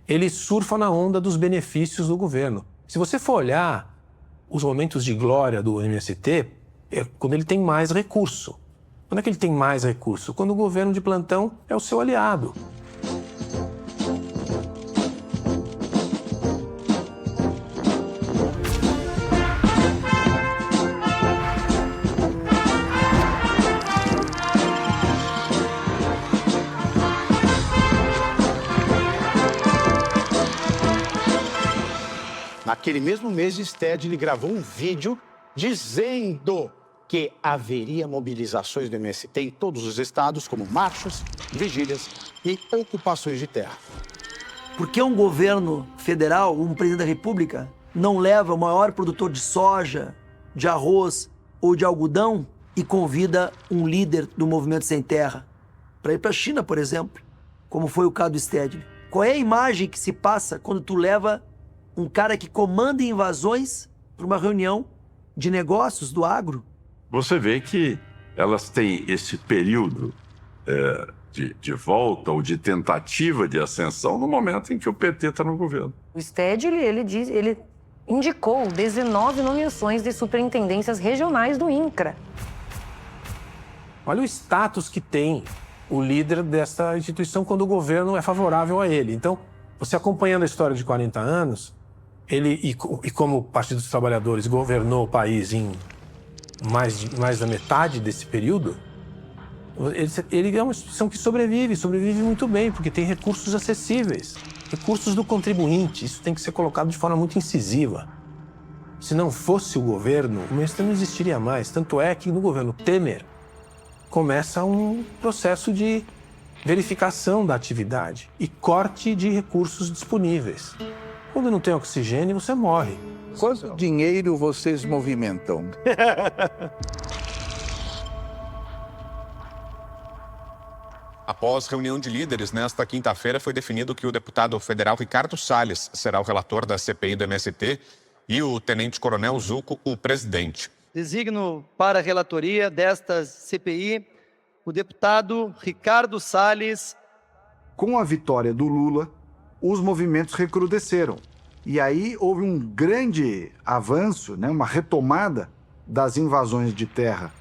[SPEAKER 11] ele surfa na onda dos benefícios do governo. Se você for olhar os momentos de glória do MST, é quando ele tem mais recurso. Quando é que ele tem mais recurso? Quando o governo de plantão é o seu aliado.
[SPEAKER 1] Naquele mesmo mês, Stedley gravou um vídeo dizendo que haveria mobilizações do MST em todos os estados, como marchas, vigílias e ocupações de terra.
[SPEAKER 6] Por que um governo federal, um presidente da República, não leva o maior produtor de soja, de arroz ou de algodão e convida um líder do Movimento Sem Terra para ir para a China, por exemplo, como foi o caso do Stedley? Qual é a imagem que se passa quando tu leva um cara que comanda invasões para uma reunião de negócios do agro?
[SPEAKER 17] Você vê que elas têm esse período de volta ou de tentativa de ascensão no momento em que o PT está no governo.
[SPEAKER 13] O Stedley, ele indicou 19 nomeações de superintendências regionais do INCRA.
[SPEAKER 11] Olha o status que tem o líder dessa instituição quando o governo é favorável a ele. Então, você acompanhando a história de 40 anos, e como o Partido dos Trabalhadores governou o país em mais da metade desse período, ele é uma instituição que sobrevive muito bem, porque tem recursos acessíveis, recursos do contribuinte. Isso tem que ser colocado de forma muito incisiva. Se não fosse o governo, o MST não existiria mais. Tanto é que no governo Temer começa um processo de verificação da atividade e corte de recursos disponíveis. Quando não tem oxigênio, você morre.
[SPEAKER 1] Quanto dinheiro vocês movimentam?
[SPEAKER 14] Após reunião de líderes, nesta quinta-feira foi definido que o deputado federal Ricardo Salles será o relator da CPI do MST e o tenente-coronel Zucco o presidente.
[SPEAKER 16] Designo para a relatoria desta CPI o deputado Ricardo Salles.
[SPEAKER 18] Com a vitória do Lula, os movimentos recrudesceram. E aí houve um grande avanço, uma retomada das invasões de terra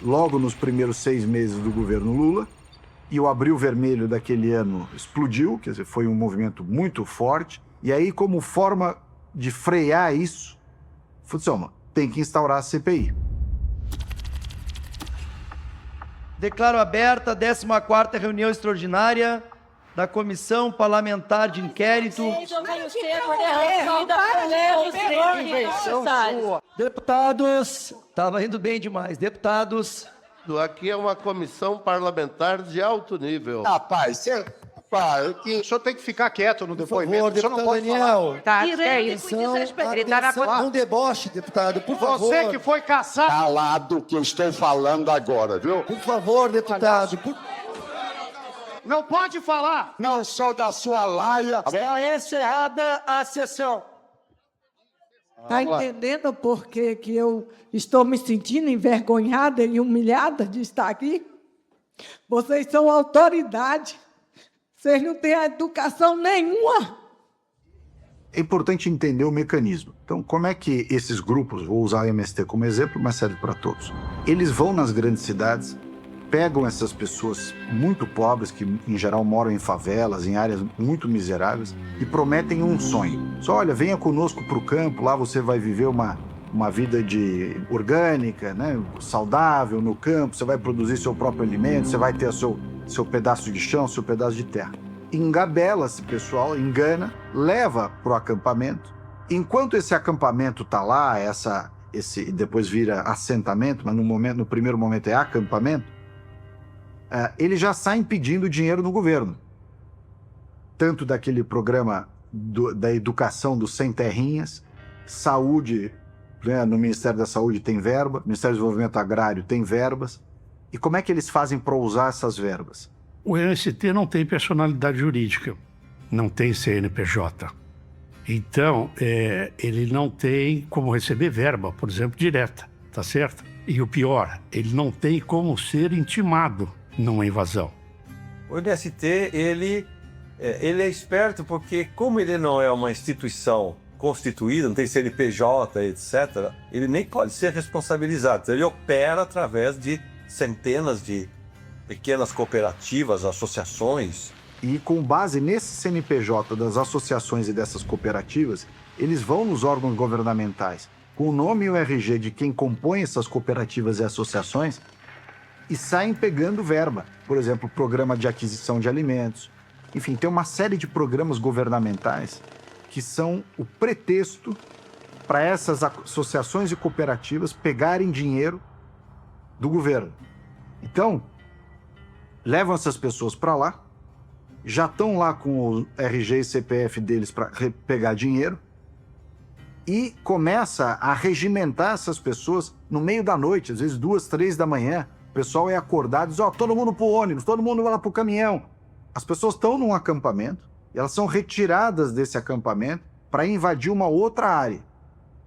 [SPEAKER 18] logo nos primeiros 6 meses do governo Lula. E o Abril Vermelho daquele ano explodiu, quer dizer, foi um movimento muito forte. E aí, como forma de frear isso, funciona, tem que instaurar a CPI.
[SPEAKER 16] Declaro aberta a 14ª reunião extraordinária da Comissão Parlamentar de Inquérito. Deputados, estava indo bem demais. Deputados.
[SPEAKER 20] Aqui é uma comissão parlamentar de alto nível.
[SPEAKER 1] Rapaz, o senhor tem que ficar quieto no depoimento.
[SPEAKER 16] Por favor,
[SPEAKER 1] o senhor não pode
[SPEAKER 16] Daniel.
[SPEAKER 1] falar.
[SPEAKER 16] Um deboche, deputado, por favor.
[SPEAKER 1] Você que foi caçado. Calado que eu estou falando agora, viu?
[SPEAKER 16] Por favor, deputado.
[SPEAKER 1] Não pode falar. Não sou da sua laia.
[SPEAKER 16] É encerrada a sessão.
[SPEAKER 24] Está entendendo por que eu estou me sentindo envergonhada e humilhada de estar aqui? Vocês são autoridade. Vocês não têm educação nenhuma.
[SPEAKER 18] É importante entender o mecanismo. Então, como é que esses grupos, vou usar o MST como exemplo, mas serve para todos, eles vão nas grandes cidades, pegam essas pessoas muito pobres, que em geral moram em favelas, em áreas muito miseráveis, e prometem um sonho. Só, olha, venha conosco para o campo, lá você vai viver uma vida orgânica, saudável no campo, você vai produzir seu próprio alimento, você vai ter seu pedaço de chão, seu pedaço de terra. Engabela esse pessoal, engana, leva para o acampamento. Enquanto esse acampamento está lá, depois vira assentamento, mas no primeiro momento é acampamento, eles já saem pedindo dinheiro no governo. Tanto daquele programa da educação dos sem terrinhas, saúde, no Ministério da Saúde tem verba, Ministério do Desenvolvimento Agrário tem verbas. E como é que eles fazem para usar essas verbas?
[SPEAKER 17] O MST não tem personalidade jurídica, não tem CNPJ. Então, ele não tem como receber verba, por exemplo, direta, tá certo? E o pior, ele não tem como ser intimado numa invasão.
[SPEAKER 21] O MST, ele é esperto porque, como ele não é uma instituição constituída, não tem CNPJ, etc., ele nem pode ser responsabilizado. Então, ele opera através de centenas de pequenas cooperativas, associações.
[SPEAKER 18] E com base nesse CNPJ das associações e dessas cooperativas, eles vão nos órgãos governamentais com o nome e o RG de quem compõe essas cooperativas e associações e saem pegando verba. Por exemplo, programa de aquisição de alimentos. Enfim, tem uma série de programas governamentais que são o pretexto para essas associações e cooperativas pegarem dinheiro do governo. Então, levam essas pessoas para lá, já estão lá com o RG e CPF deles para pegar dinheiro e começa a regimentar essas pessoas no meio da noite, às vezes 2, 3 da manhã. O pessoal é acordado e diz, todo mundo pro ônibus, todo mundo vai lá pro caminhão. As pessoas estão num acampamento e elas são retiradas desse acampamento para invadir uma outra área.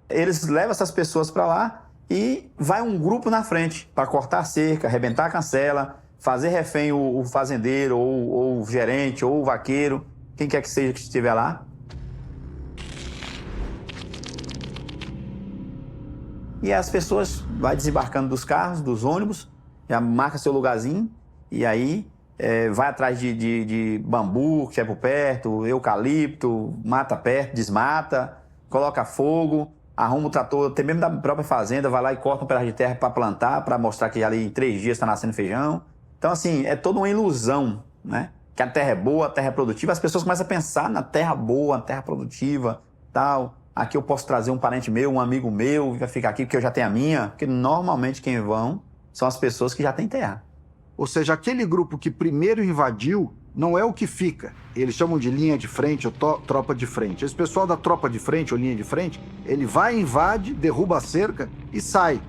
[SPEAKER 5] Eles levam essas pessoas para lá e vai um grupo na frente para cortar a cerca, arrebentar a cancela, fazer refém o fazendeiro, ou o gerente, ou o vaqueiro, quem quer que seja que estiver lá. E as pessoas vai desembarcando dos carros, dos ônibus, já marca seu lugarzinho, e aí vai atrás de bambu que é por perto, eucalipto, mata perto, desmata, coloca fogo, arruma o trator, até mesmo da própria fazenda, vai lá e corta um pedaço de terra para plantar, para mostrar que ali em 3 dias está nascendo feijão. Então, assim, é toda uma ilusão, né? Que a terra é boa, a terra é produtiva. As pessoas começam a pensar na terra boa, na terra produtiva, tal. Aqui eu posso trazer um parente meu, um amigo meu, vai ficar aqui porque eu já tenho a minha. Porque normalmente quem vão são as pessoas que já têm terra.
[SPEAKER 18] Ou seja, aquele grupo que primeiro invadiu não é o que fica. Eles chamam de linha de frente ou tropa de frente. Esse pessoal da tropa de frente ou linha de frente, ele vai, invade, derruba a cerca e sai.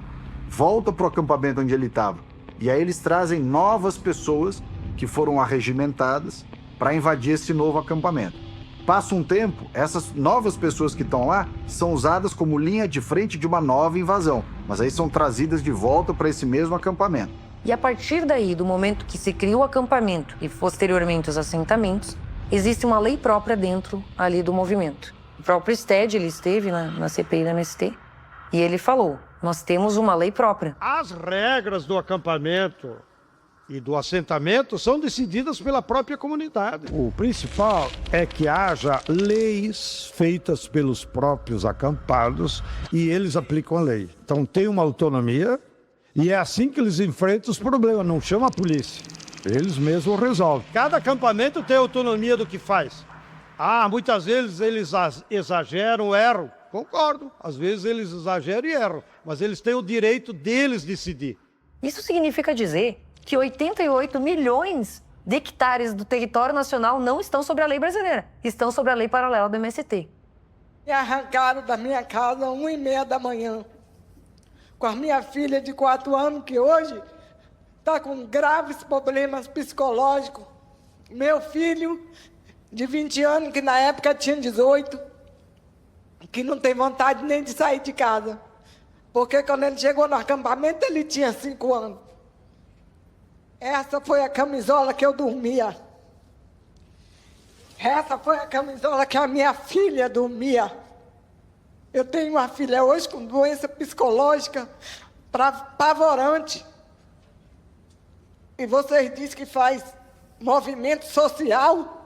[SPEAKER 18] Volta para o acampamento onde ele estava. E aí eles trazem novas pessoas que foram arregimentadas para invadir esse novo acampamento. Passa um tempo, essas novas pessoas que estão lá são usadas como linha de frente de uma nova invasão, mas aí são trazidas de volta para esse mesmo acampamento.
[SPEAKER 13] E a partir daí, do momento que se cria o acampamento e posteriormente os assentamentos, existe uma lei própria dentro ali do movimento. O próprio Sted, ele esteve na CPI da MST e ele falou, nós temos uma lei própria.
[SPEAKER 3] As regras do acampamento e do assentamento são decididas pela própria comunidade. O principal é que haja leis feitas pelos próprios acampados e eles aplicam a lei. Então tem uma autonomia e é assim que eles enfrentam os problemas, não chama a polícia. Eles mesmos resolvem. Cada acampamento tem autonomia do que faz. Muitas vezes eles exageram, erram. Concordo, às vezes eles exageram e erram, mas eles têm o direito deles decidir.
[SPEAKER 13] Isso significa dizer que 88 milhões de hectares do território nacional não estão sobre a lei brasileira, estão sobre a lei paralela do MST.
[SPEAKER 24] Me arrancaram da minha casa às 1h30 da manhã, com a minha filha de 4 anos, que hoje está com graves problemas psicológicos. Meu filho, de 20 anos, que na época tinha 18, que não tem vontade nem de sair de casa. Porque quando ele chegou no acampamento, ele tinha 5 anos. Essa foi a camisola que eu dormia. Essa foi a camisola que a minha filha dormia. Eu tenho uma filha hoje com doença psicológica apavorante. E vocês dizem que faz movimento social.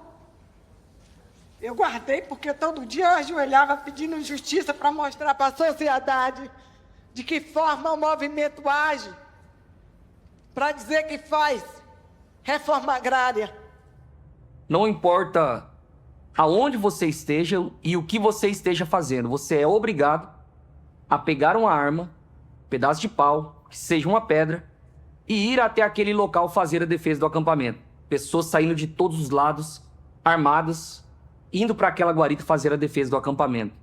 [SPEAKER 24] Eu guardei porque todo dia eu ajoelhava pedindo justiça para mostrar para a sociedade de que forma o movimento age, para dizer que faz reforma agrária.
[SPEAKER 7] Não importa aonde você esteja e o que você esteja fazendo, você é obrigado a pegar uma arma, um pedaço de pau, que seja uma pedra, e ir até aquele local fazer a defesa do acampamento. Pessoas saindo de todos os lados, armadas, indo para aquela guarita fazer a defesa do acampamento.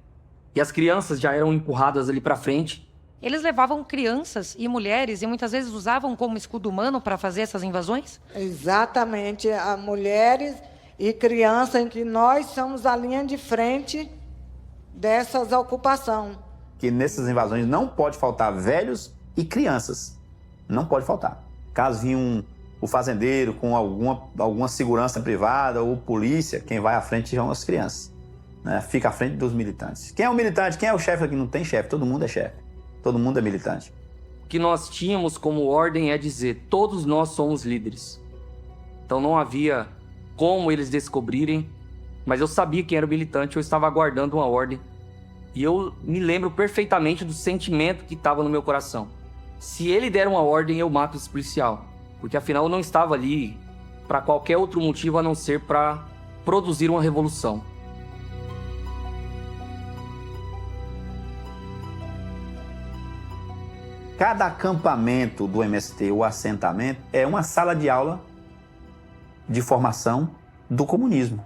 [SPEAKER 7] E as crianças já eram empurradas ali para frente.
[SPEAKER 13] Eles levavam crianças e mulheres e muitas vezes usavam como escudo humano para fazer essas invasões?
[SPEAKER 24] Exatamente, as mulheres e crianças, que nós somos a linha de frente dessas ocupações.
[SPEAKER 5] Que nessas invasões não pode faltar velhos e crianças. Não pode faltar. Caso vinha o fazendeiro com alguma segurança privada ou polícia, quem vai à frente são as crianças. né, fica à frente dos militantes. Quem é o militante? Quem é o chefe aqui? Não tem chefe, todo mundo é chefe. Todo mundo é militante.
[SPEAKER 7] O que nós tínhamos como ordem é dizer, todos nós somos líderes. Então não havia como eles descobrirem, mas eu sabia quem era o militante, eu estava aguardando uma ordem. E eu me lembro perfeitamente do sentimento que estava no meu coração. Se ele der uma ordem, eu mato esse policial. Porque afinal eu não estava ali para qualquer outro motivo a não ser para produzir uma revolução.
[SPEAKER 5] Cada acampamento do MST, o assentamento, é uma sala de aula de formação do comunismo.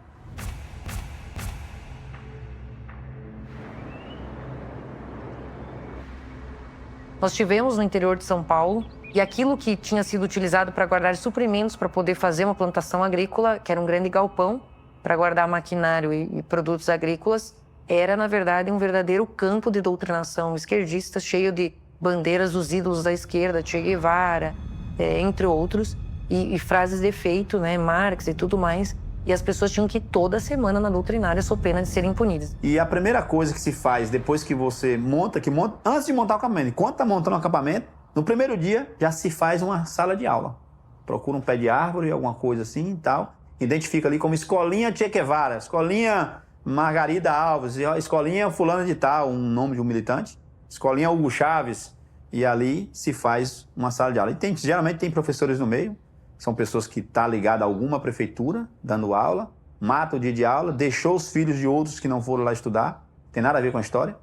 [SPEAKER 13] Nós tivemos no interior de São Paulo e aquilo que tinha sido utilizado para guardar suprimentos para poder fazer uma plantação agrícola, que era um grande galpão para guardar maquinário e produtos agrícolas, era, na verdade, um verdadeiro campo de doutrinação esquerdista, cheio de bandeiras dos ídolos da esquerda, Che Guevara, entre outros, e frases de efeito, né, Marx e tudo mais. E as pessoas tinham que ir toda semana na doutrinária sob pena de serem punidas.
[SPEAKER 5] E a primeira coisa que se faz depois que você monta, antes de montar o acampamento, enquanto está montando o acampamento, no primeiro dia já se faz uma sala de aula. Procura um pé de árvore, alguma coisa assim e tal. Identifica ali como escolinha Che Guevara, escolinha Margarida Alves, escolinha fulana de tal, um nome de um militante. Escolinha Hugo Chaves. E ali se faz uma sala de aula. E geralmente tem professores no meio. São pessoas que estão ligadas a alguma prefeitura, dando aula, mata o dia de aula, deixou os filhos de outros que não foram lá estudar, tem nada a ver com a história,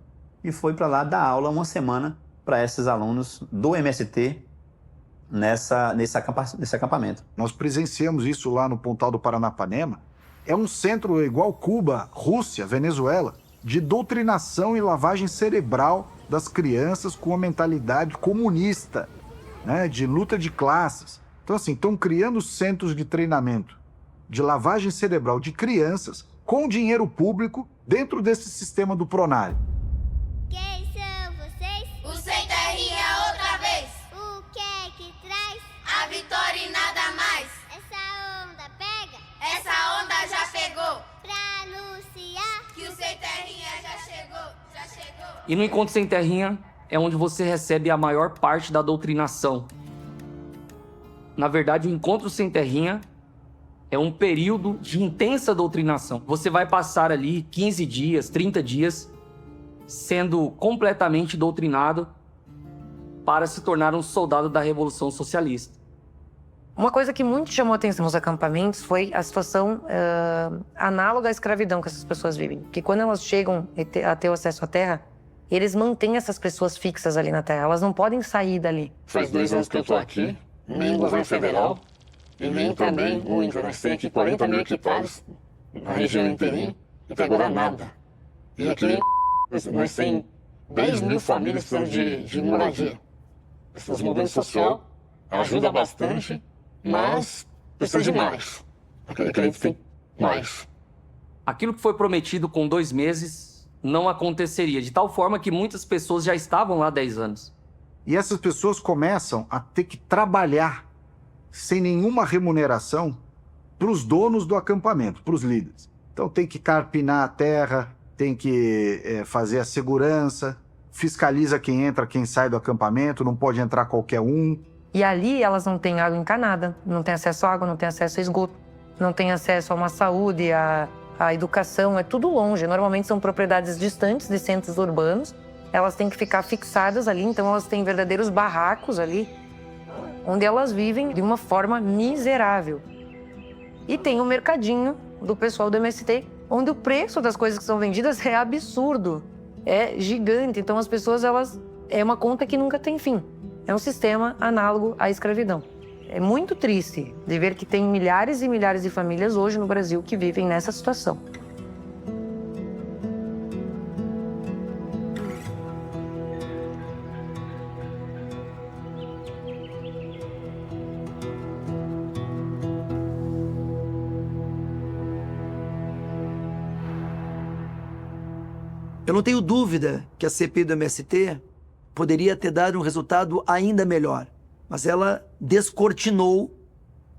[SPEAKER 5] e foi para lá dar aula uma semana para esses alunos do MST nesse acampamento.
[SPEAKER 18] Nós presenciamos isso lá no Pontal do Paranapanema. É um centro igual Cuba, Rússia, Venezuela, de doutrinação e lavagem cerebral das crianças com a mentalidade comunista, né, de luta de classes. Então, assim, estão criando centros de treinamento de lavagem cerebral de crianças com dinheiro público dentro desse sistema do Pronari.
[SPEAKER 2] Quem são vocês? O Sem Terrinha outra vez. O que é que traz? A vitória e nada mais. Essa onda pega? Essa onda já pegou. Pra anunciar que o Sem Terrinha já chegou.
[SPEAKER 7] E no Encontro Sem Terrinha é onde você recebe a maior parte da doutrinação. Na verdade, o Encontro Sem Terrinha é um período de intensa doutrinação. Você vai passar ali 15 dias, 30 dias, sendo completamente doutrinado para se tornar um soldado da Revolução Socialista.
[SPEAKER 13] Uma coisa que muito chamou a atenção nos acampamentos foi a situação análoga à escravidão que essas pessoas vivem. Porque quando elas chegam a ter o acesso à terra, eles mantêm essas pessoas fixas ali na terra. Elas não podem sair dali.
[SPEAKER 8] Faz 2 anos que eu estou aqui. Nem o governo federal e nem também o MST, que 40 mil hectares na região inteirinha, e até agora nada. E aqui nós temos 10 mil famílias precisando de moradia. Esses movimentos social ajuda bastante, mas precisa de mais. Acredito que tem mais.
[SPEAKER 7] Aquilo que foi prometido com 2 meses não aconteceria, de tal forma que muitas pessoas já estavam lá há 10 anos.
[SPEAKER 18] E essas pessoas começam a ter que trabalhar sem nenhuma remuneração para os donos do acampamento, para os líderes. Então tem que carpinar a terra, tem que fazer a segurança, fiscaliza quem entra, quem sai do acampamento, não pode entrar qualquer um.
[SPEAKER 13] E ali elas não têm água encanada, não têm acesso à água, não têm acesso a esgoto, não têm acesso a uma saúde, a educação, é tudo longe. Normalmente são propriedades distantes de centros urbanos. Elas têm que ficar fixadas ali, então elas têm verdadeiros barracos ali, onde elas vivem de uma forma miserável. E tem o mercadinho do pessoal do MST, onde o preço das coisas que são vendidas é absurdo, é gigante. Então as pessoas, é uma conta que nunca tem fim. É um sistema análogo à escravidão. É muito triste de ver que tem milhares e milhares de famílias hoje no Brasil que vivem nessa situação.
[SPEAKER 6] Eu não tenho dúvida que a CPI do MST poderia ter dado um resultado ainda melhor, mas ela descortinou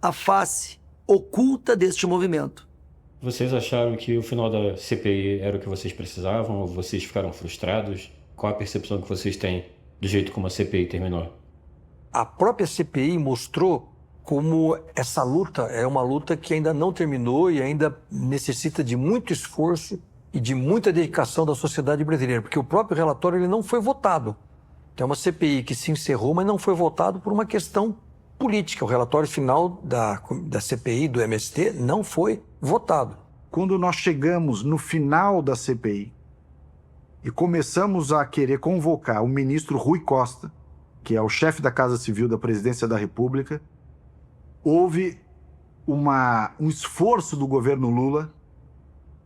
[SPEAKER 6] a face oculta deste movimento.
[SPEAKER 12] Vocês acharam que o final da CPI era o que vocês precisavam ou vocês ficaram frustrados? Qual a percepção que vocês têm do jeito como a CPI terminou?
[SPEAKER 6] A própria CPI mostrou como essa luta é uma luta que ainda não terminou e ainda necessita de muito esforço e de muita dedicação da sociedade brasileira, porque o próprio relatório ele não foi votado. Então, é uma CPI que se encerrou, mas não foi votado por uma questão política. O relatório final da CPI, do MST, não foi votado.
[SPEAKER 18] Quando nós chegamos no final da CPI e começamos a querer convocar o ministro Rui Costa, que é o chefe da Casa Civil da Presidência da República, houve um esforço do governo Lula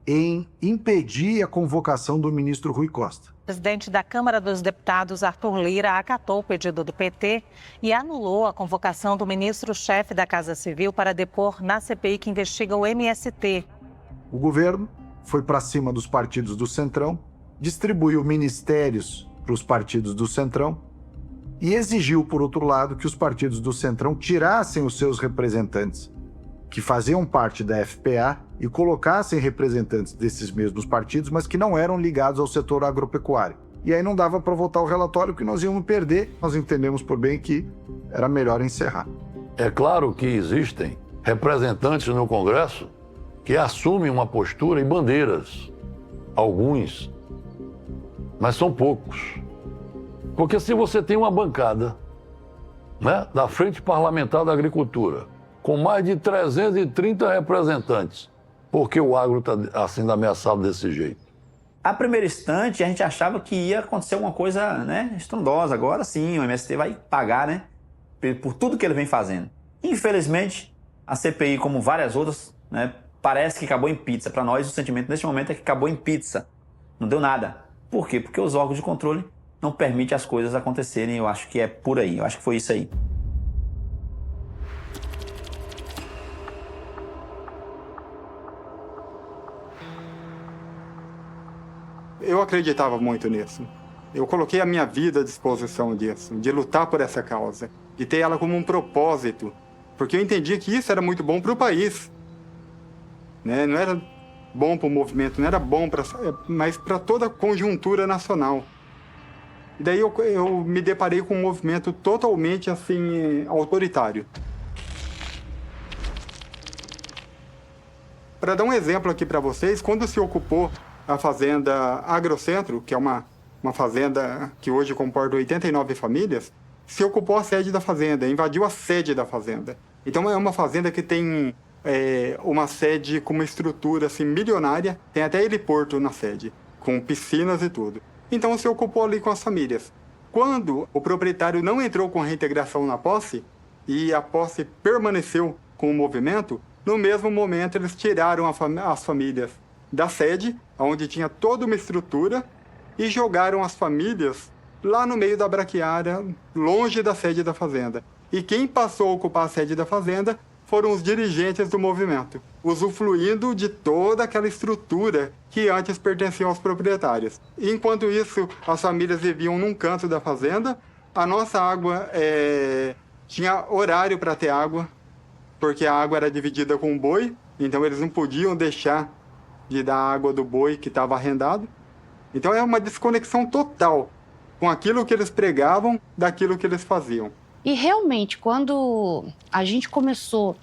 [SPEAKER 18] em impedir a convocação do ministro Rui Costa.
[SPEAKER 9] O presidente da Câmara dos Deputados, Arthur Lira, acatou o pedido do PT e anulou a convocação do ministro-chefe da Casa Civil para depor na CPI que investiga o MST.
[SPEAKER 18] O governo foi para cima dos partidos do Centrão, distribuiu ministérios para os partidos do Centrão e exigiu, por outro lado, que os partidos do Centrão tirassem os seus representantes, que faziam parte da FPA, e colocassem representantes desses mesmos partidos, mas que não eram ligados ao setor agropecuário. E aí não dava para votar o relatório, que nós íamos perder. Nós entendemos por bem que era melhor encerrar.
[SPEAKER 19] É claro que existem representantes no Congresso que assumem uma postura e bandeiras. Alguns, mas são poucos. Porque se você tem uma bancada, né, da Frente Parlamentar da Agricultura, com mais de 330 representantes, por que o agro está sendo ameaçado desse jeito?
[SPEAKER 5] A primeiro instante, a gente achava que ia acontecer alguma coisa, né, estrondosa. Agora sim, o MST vai pagar, né, por tudo que ele vem fazendo. Infelizmente, a CPI, como várias outras, né, parece que acabou em pizza. Para nós, o sentimento neste momento é que acabou em pizza. Não deu nada. Por quê? Porque os órgãos de controle não permitem as coisas acontecerem. Eu acho que é por aí. Eu acho que foi isso aí.
[SPEAKER 22] Eu acreditava muito nisso. Eu coloquei a minha vida à disposição disso, de lutar por essa causa, de ter ela como um propósito, porque eu entendia que isso era muito bom para o país. Né? Não era bom para o movimento, não era bom mas para toda a conjuntura nacional. E daí eu me deparei com um movimento totalmente assim, autoritário. Para dar um exemplo aqui para vocês, quando se ocupou a fazenda Agrocentro, que é uma fazenda que hoje comporta 89 famílias, se ocupou a sede da fazenda, invadiu a sede da fazenda. Então é uma fazenda que tem uma sede com uma estrutura assim, milionária, tem até heliporto na sede, com piscinas e tudo. Então se ocupou ali com as famílias. Quando o proprietário não entrou com a reintegração na posse, e a posse permaneceu com o movimento, no mesmo momento eles tiraram as famílias da sede, onde tinha toda uma estrutura, e jogaram as famílias lá no meio da braquiária, longe da sede da fazenda. E quem passou a ocupar a sede da fazenda foram os dirigentes do movimento, usufruindo de toda aquela estrutura que antes pertencia aos proprietários. Enquanto isso, as famílias viviam num canto da fazenda, a nossa água tinha horário para ter água, porque a água era dividida com o boi, então eles não podiam deixar de dar água do boi que estava arrendado. Então é uma desconexão total com aquilo que eles pregavam daquilo que eles faziam.
[SPEAKER 23] E realmente, quando a gente começou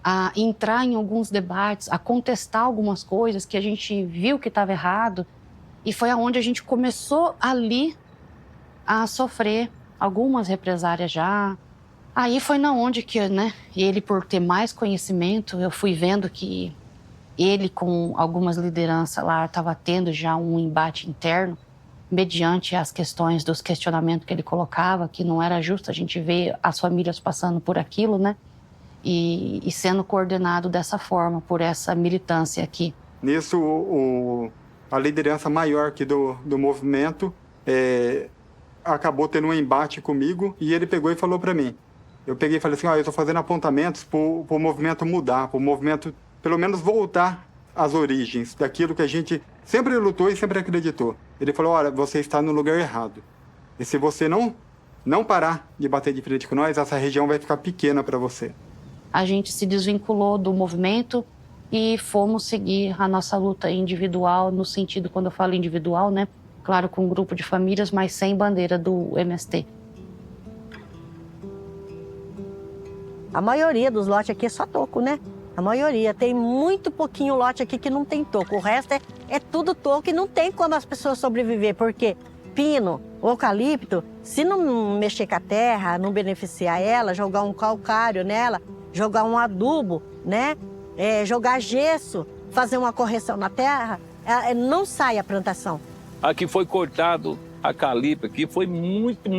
[SPEAKER 23] a entrar em alguns debates, a contestar algumas coisas que a gente viu que estava errado, e foi aonde a gente começou ali a sofrer algumas represárias já. Aí foi na onde que, né, ele, por ter mais conhecimento, eu fui vendo que ele, com algumas lideranças lá, estava tendo já um embate interno, mediante as questões dos questionamentos que ele colocava, que não era justo a gente ver as famílias passando por aquilo, né? E sendo coordenado dessa forma, por essa militância aqui.
[SPEAKER 22] Nisso, a liderança maior aqui do movimento acabou tendo um embate comigo, e ele pegou e falou para mim. Eu peguei e falei assim, eu estou fazendo apontamentos para o movimento mudar, para o movimento pelo menos voltar às origens, daquilo que a gente sempre lutou e sempre acreditou. Ele falou, olha, você está no lugar errado. E se você não parar de bater de frente com nós, essa região vai ficar pequena para você.
[SPEAKER 23] A gente se desvinculou do movimento e fomos seguir a nossa luta individual, no sentido, quando eu falo individual, né? Claro, com um grupo de famílias, mas sem bandeira do MST.
[SPEAKER 4] A maioria dos lotes aqui é só toco, né? A maioria. Tem muito pouquinho lote aqui que não tem toco. O resto é tudo toco e não tem como as pessoas sobreviver, porque pino, eucalipto, se não mexer com a terra, não beneficiar ela, jogar um calcário nela, jogar um adubo, né? Jogar gesso, fazer uma correção na terra, não sai a plantação.
[SPEAKER 10] Aqui foi cortado eucalipto, aqui foi muito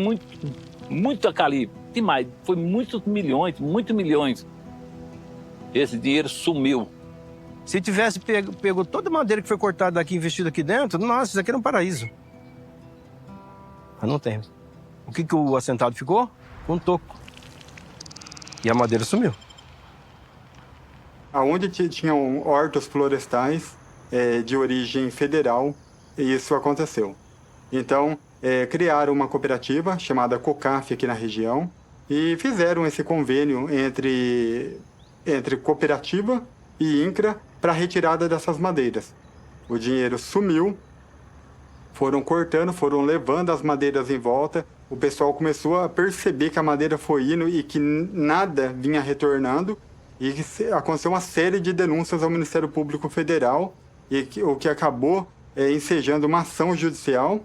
[SPEAKER 10] eucalipto. Demais, foi muitos milhões. Esse dinheiro sumiu.
[SPEAKER 11] Se tivesse pego toda a madeira que foi cortada daqui e investido aqui dentro, nossa, isso aqui era um paraíso. Mas não tem. O que o assentado ficou? Com um toco. E a madeira sumiu.
[SPEAKER 22] Aonde tinham hortos florestais de origem federal, isso aconteceu. Então, criaram uma cooperativa chamada COCAF aqui na região e fizeram esse convênio entre cooperativa e INCRA para a retirada dessas madeiras. O dinheiro sumiu, foram cortando, foram levando as madeiras em volta, o pessoal começou a perceber que a madeira foi indo e que nada vinha retornando, e que aconteceu uma série de denúncias ao Ministério Público Federal, o que acabou ensejando uma ação judicial,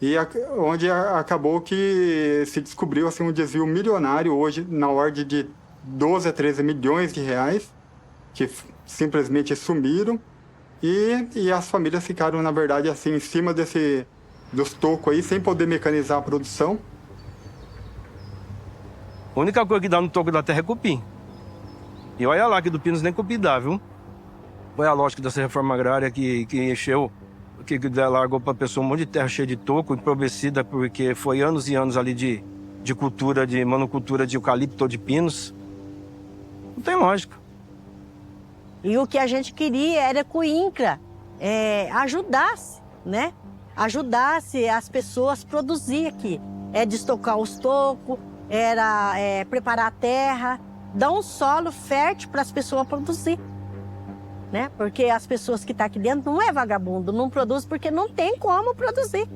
[SPEAKER 22] e onde acabou que se descobriu assim, um desvio milionário, hoje na ordem de 12 a 13 milhões de reais, que simplesmente sumiram, e as famílias ficaram, na verdade, assim, em cima dos tocos aí, sem poder mecanizar a produção.
[SPEAKER 11] A única coisa que dá no toco da terra é cupim. E olha lá que do Pinos nem cupim dá, viu? Foi a lógica dessa reforma agrária que encheu, que largou para a pessoa um monte de terra cheia de toco, empobrecida, porque foi anos e anos ali de cultura, de monocultura de eucalipto ou de pinos. Não tem lógica.
[SPEAKER 4] E o que a gente queria era que o INCRA ajudasse, né? Ajudasse as pessoas a produzir aqui. Destocar os tocos, preparar a terra, dar um solo fértil para as pessoas produzir. Né? Porque as pessoas que estão aqui dentro não é vagabundo, não produz porque não tem como produzir.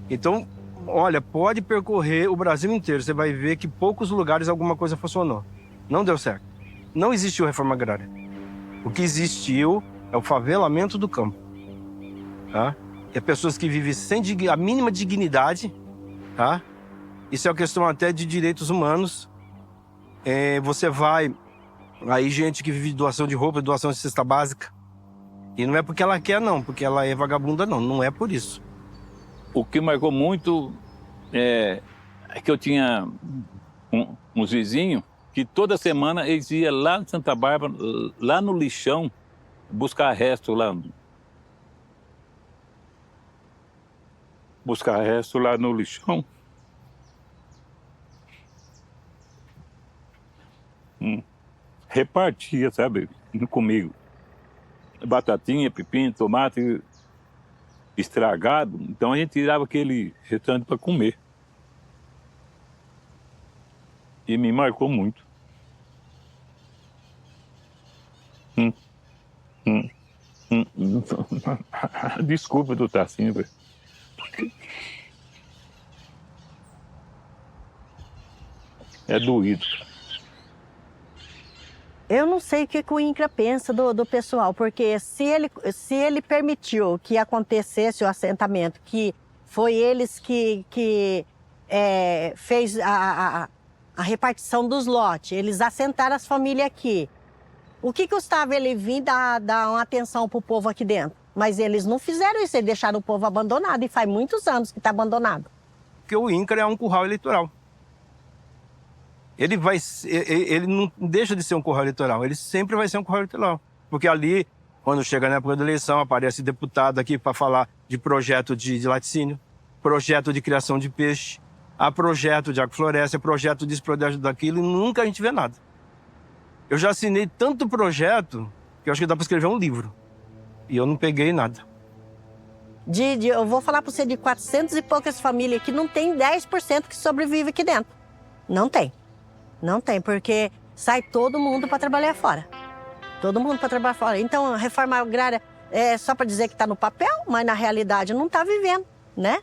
[SPEAKER 11] Então, olha, pode percorrer o Brasil inteiro, você vai ver que em poucos lugares alguma coisa funcionou. Não deu certo. Não existiu reforma agrária. O que existiu é o favelamento do campo. Tá? É pessoas que vivem sem a mínima dignidade. Tá? Isso é uma questão até de direitos humanos. Você vai... Aí gente que vive de doação de roupa, doação de cesta básica. E não é porque ela quer, não. Porque ela é vagabunda, não. Não é por isso.
[SPEAKER 10] O que marcou muito é que eu tinha uns vizinhos que toda semana eles iam lá em Santa Bárbara, lá no lixão, buscar resto lá. Buscar resto lá no lixão. Repartia, sabe, comigo. Batatinha, pepino, tomate estragado. Então a gente tirava aquele restante para comer. E me marcou muito. Desculpa do Tassinho, velho. É doído.
[SPEAKER 4] Eu não sei o que o INCRA pensa do pessoal, porque se ele permitiu que acontecesse o assentamento, que foi eles que fez a repartição dos lotes, eles assentaram as famílias aqui. O que custava ele vir dar uma atenção para o povo aqui dentro? Mas eles não fizeram isso, eles deixaram o povo abandonado, e faz muitos anos que está abandonado.
[SPEAKER 11] Porque o INCRA é um curral eleitoral. Ele não deixa de ser um curral eleitoral, ele sempre vai ser um curral eleitoral. Porque ali, quando chega na época da eleição, aparece deputado aqui para falar de projeto de laticínio, projeto de criação de peixe, a projeto de agrofloresta, projeto disso, projeto daquilo, e nunca a gente vê nada. Eu já assinei tanto projeto que eu acho que dá para escrever um livro. E eu não peguei nada.
[SPEAKER 4] Eu vou falar para você de 400 e poucas famílias que não tem 10% que sobrevive aqui dentro. Não tem. Não tem, porque sai todo mundo para trabalhar fora. Todo mundo para trabalhar fora. Então, a reforma agrária é só para dizer que está no papel, mas na realidade não está vivendo, né?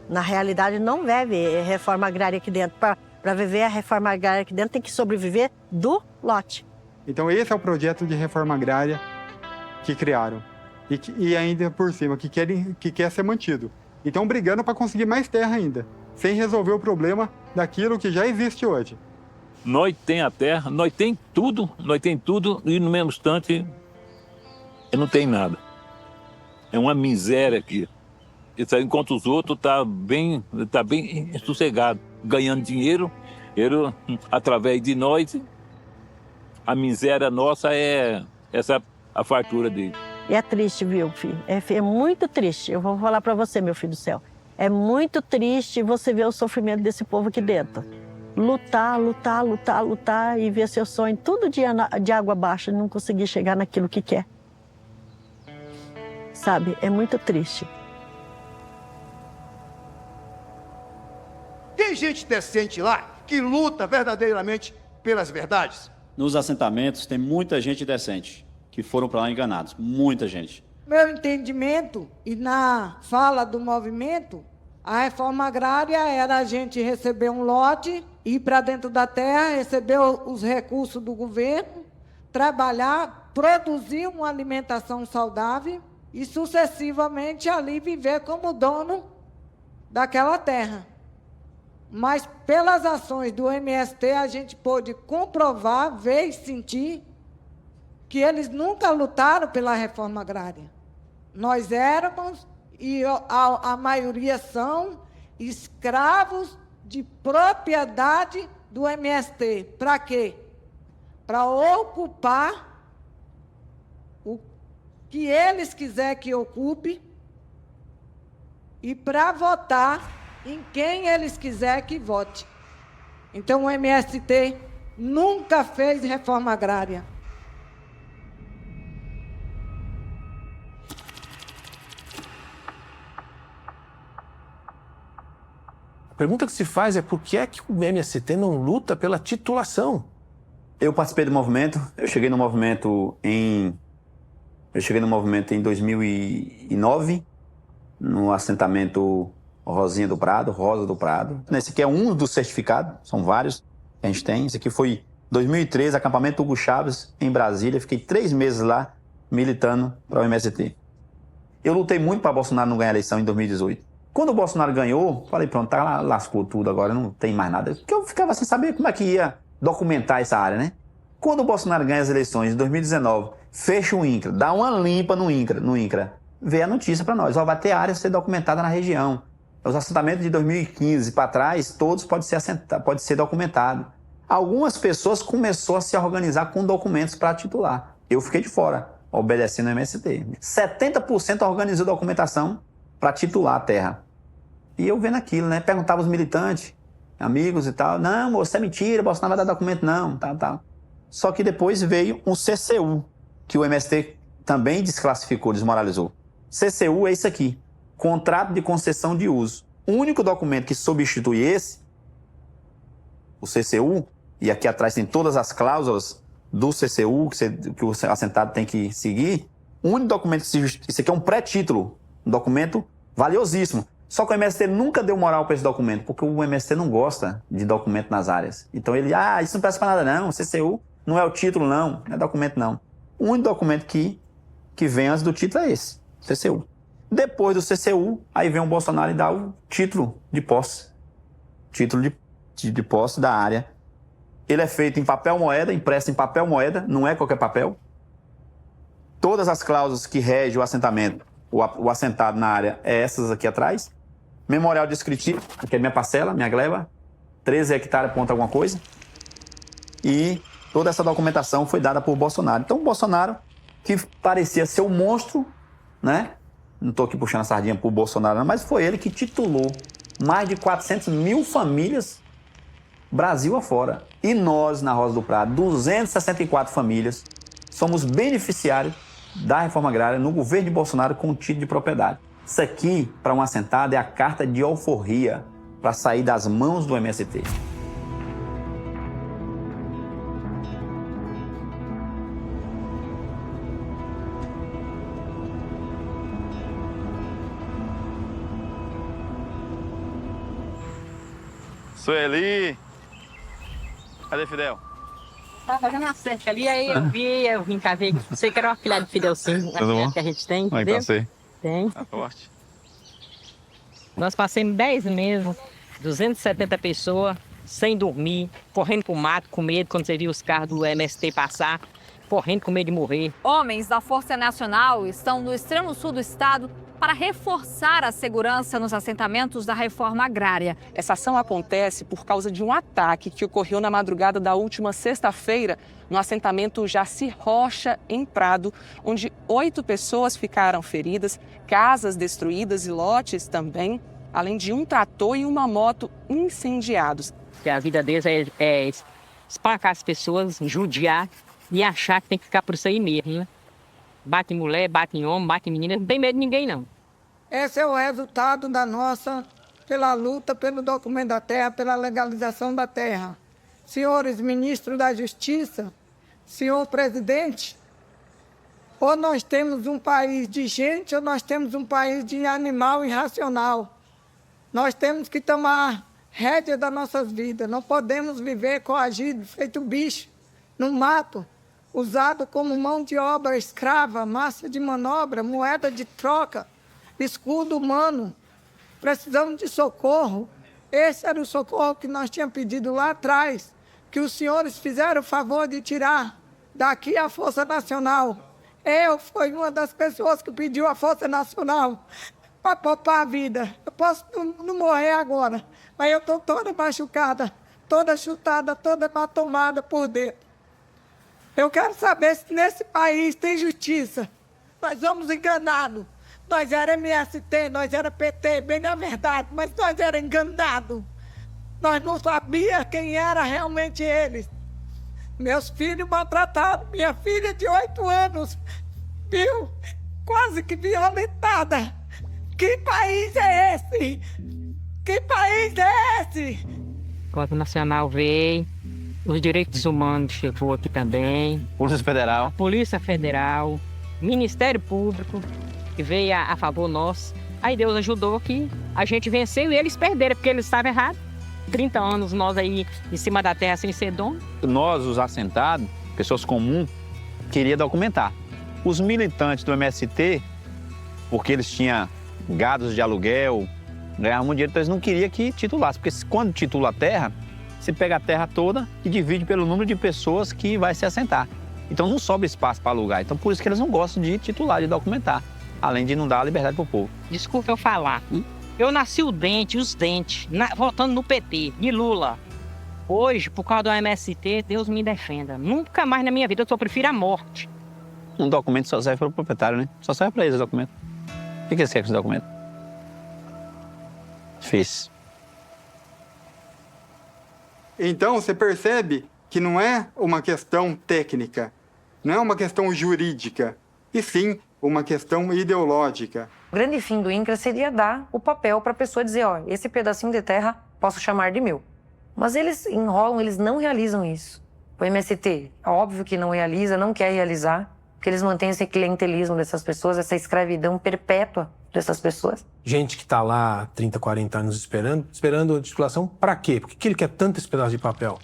[SPEAKER 4] Na realidade não vive reforma agrária aqui dentro. Para viver a reforma agrária aqui dentro tem que sobreviver do lote.
[SPEAKER 22] Então esse é o projeto de reforma agrária que criaram. E ainda por cima, que quer ser mantido. E estão brigando para conseguir mais terra ainda, sem resolver o problema daquilo que já existe hoje.
[SPEAKER 10] Nós tem a terra, nós tem tudo e no mesmo instante não tem nada. É uma miséria aqui. Enquanto os outros tá bem sossegado, ganhando dinheiro, através de nós, a miséria nossa é a fartura dele.
[SPEAKER 4] E é triste, viu, filho? É muito triste. Eu vou falar para você, meu filho do céu. É muito triste você ver o sofrimento desse povo aqui dentro. Lutar e ver seu sonho todo dia de água abaixo e não conseguir chegar naquilo que quer. Sabe? É muito triste.
[SPEAKER 1] Tem gente decente lá que luta verdadeiramente pelas verdades?
[SPEAKER 14] Nos assentamentos tem muita gente decente que foram para lá enganados. Muita gente.
[SPEAKER 24] Meu entendimento e na fala do movimento, a reforma agrária era a gente receber um lote, ir para dentro da terra, receber os recursos do governo, trabalhar, produzir uma alimentação saudável e sucessivamente ali viver como dono daquela terra. Mas pelas ações do MST a gente pôde comprovar, ver e sentir que eles nunca lutaram pela reforma agrária. Nós éramos, e a maioria são, escravos de propriedade do MST. Para quê? Para ocupar o que eles quiserem que ocupe e para votar em quem eles quiserem que vote. Então o MST nunca fez reforma agrária.
[SPEAKER 15] A pergunta que se faz é por que é que o MST não luta pela titulação?
[SPEAKER 5] Eu participei do movimento, eu cheguei no movimento em 2009, no assentamento Rosa do Prado. Esse aqui é um dos certificados, são vários que a gente tem. Esse aqui foi 2013, acampamento Hugo Chaves, em Brasília. Fiquei 3 meses lá militando para o MST. Eu lutei muito para Bolsonaro não ganhar a eleição em 2018. Quando o Bolsonaro ganhou, falei, pronto, tá lá, lascou tudo agora, não tem mais nada. Porque eu ficava sem saber como é que ia documentar essa área, né? Quando o Bolsonaro ganha as eleições em 2019, fecha o INCRA, dá uma limpa no INCRA, vê a notícia para nós, ó, vai ter área a ser documentada na região. Os assentamentos de 2015 para trás, todos podem ser documentados. Algumas pessoas começaram a se organizar com documentos para titular. Eu fiquei de fora, obedecendo ao MST. 70% organizou documentação para titular a terra. E eu vendo aquilo, né? Perguntava aos militantes, amigos e tal. Não, moço, isso é mentira, Bolsonaro vai dar documento, não, tal. Só que depois veio um CCU, que o MST também desclassificou, desmoralizou. CCU é isso aqui, Contrato de Concessão de Uso. O único documento que substitui esse, o CCU, e aqui atrás tem todas as cláusulas do CCU que o assentado tem que seguir, o único documento que isso aqui é um pré-título, um documento valiosíssimo. Só que o MST nunca deu moral para esse documento, porque o MST não gosta de documento nas áreas. Então ele, isso não presta para nada não, o CCU não é o título não é documento não. O único documento que vem antes do título é esse, CCU. Depois do CCU, aí vem o Bolsonaro e dá o título de posse. Título de posse da área. Ele é feito em papel moeda, impresso em papel moeda, não é qualquer papel. Todas as cláusulas que regem o assentamento, o assentado na área, é essas aqui atrás. Memorial descritivo, aqui é minha parcela, minha gleba, 13 hectares, ponto alguma coisa. E toda essa documentação foi dada por Bolsonaro. Então o Bolsonaro, que parecia ser um monstro, né? Não estou aqui puxando a sardinha para o Bolsonaro, não, mas foi ele que titulou mais de 400 mil famílias Brasil afora. E nós, na Rosa do Prado, 264 famílias, somos beneficiários da reforma agrária no governo de Bolsonaro com título de propriedade. Isso aqui, para um assentado, é a carta de alforria para sair das mãos do MST.
[SPEAKER 14] Sueli. Cadê Fidel?
[SPEAKER 16] Tá fazendo a cerca ali, aí eu vim cá ver. Sei que era uma filha de Fidel, sim.
[SPEAKER 14] Tudo bom?
[SPEAKER 16] Que a gente tem,
[SPEAKER 14] Como é que
[SPEAKER 16] entendeu?
[SPEAKER 14] tá você?
[SPEAKER 16] Tem.
[SPEAKER 14] Tá forte.
[SPEAKER 16] Nós passamos 10 meses, 270 pessoas, sem dormir, correndo pro mato, com medo, quando você viu os carros do MST passar, correndo com medo de morrer.
[SPEAKER 17] Homens da Força Nacional estão no extremo sul do estado para reforçar a segurança nos assentamentos da reforma agrária.
[SPEAKER 20] Essa ação acontece por causa de um ataque que ocorreu na madrugada da última sexta-feira no assentamento Jaci Rocha, em Prado, onde 8 pessoas ficaram feridas, casas destruídas e lotes também, além de um trator e uma moto incendiados.
[SPEAKER 16] Que a vida deles é espancar as pessoas, judiar e achar que tem que ficar por isso aí mesmo, né? Bate em mulher, bate em homem, bate em menina, não tem medo de ninguém, não.
[SPEAKER 24] Esse é o resultado da nossa, pela luta pelo documento da terra, pela legalização da terra. Senhores ministros da Justiça, senhor presidente, ou nós temos um país de gente ou nós temos um país de animal irracional. Nós temos que tomar rédea das nossas vidas. Não podemos viver coagido, feito bicho, no mato, usado como mão de obra escrava, massa de manobra, moeda de troca, escudo humano. Precisamos de socorro. Esse era o socorro que nós tínhamos pedido lá atrás, que os senhores fizeram o favor de tirar daqui a Força Nacional. Eu fui uma das pessoas que pediu a Força Nacional para poupar a vida. Eu posso não morrer agora, mas eu estou toda machucada, toda chutada, toda tomada por dentro. Eu quero saber se nesse país tem justiça. Nós somos enganados. Nós era MST, nós era PT, bem na verdade, mas nós era enganados. Nós não sabíamos quem era realmente eles. Meus filhos maltratados, minha filha de 8 anos, viu? Quase que violentada. Que país é esse? Que país é esse?
[SPEAKER 16] O Código Nacional veio, os direitos humanos chegou aqui também.
[SPEAKER 14] Polícia Federal.
[SPEAKER 16] Polícia Federal, Ministério Público, que veio a favor nosso. Aí Deus ajudou que a gente venceu e eles perderam, porque eles estavam errados. 30 anos nós aí em cima da terra sem ser dono.
[SPEAKER 14] Nós, os assentados, pessoas comuns, queria documentar. Os militantes do MST, porque eles tinham gados de aluguel, ganhavam muito dinheiro, então eles não queriam que titulasse. Porque quando titula a terra, você pega a terra toda e divide pelo número de pessoas que vai se assentar. Então não sobra espaço para alugar. Então por isso que eles não gostam de titular, de documentar. Além de não dar a liberdade para o povo.
[SPEAKER 16] Desculpa eu falar. Eu nasci os dentes, votando no PT, de Lula. Hoje, por causa do MST, Deus me defenda. Nunca mais na minha vida eu só prefiro a morte.
[SPEAKER 14] Um documento só serve para o proprietário, né? Só serve para eles o documento. O que eles querem com esse documento? Difícil.
[SPEAKER 22] Então, você percebe que não é uma questão técnica, não é uma questão jurídica, e sim uma questão ideológica.
[SPEAKER 13] O grande fim do INCRA seria dar o papel para a pessoa dizer, ó, esse pedacinho de terra posso chamar de meu. Mas eles enrolam, eles não realizam isso. O MST, é óbvio que não realiza, não quer realizar, porque eles mantêm esse clientelismo dessas pessoas, essa escravidão perpétua dessas pessoas.
[SPEAKER 15] Gente que está lá há 30, 40 anos esperando a titulação, para quê? Por que ele quer tanto esse pedaço de papel?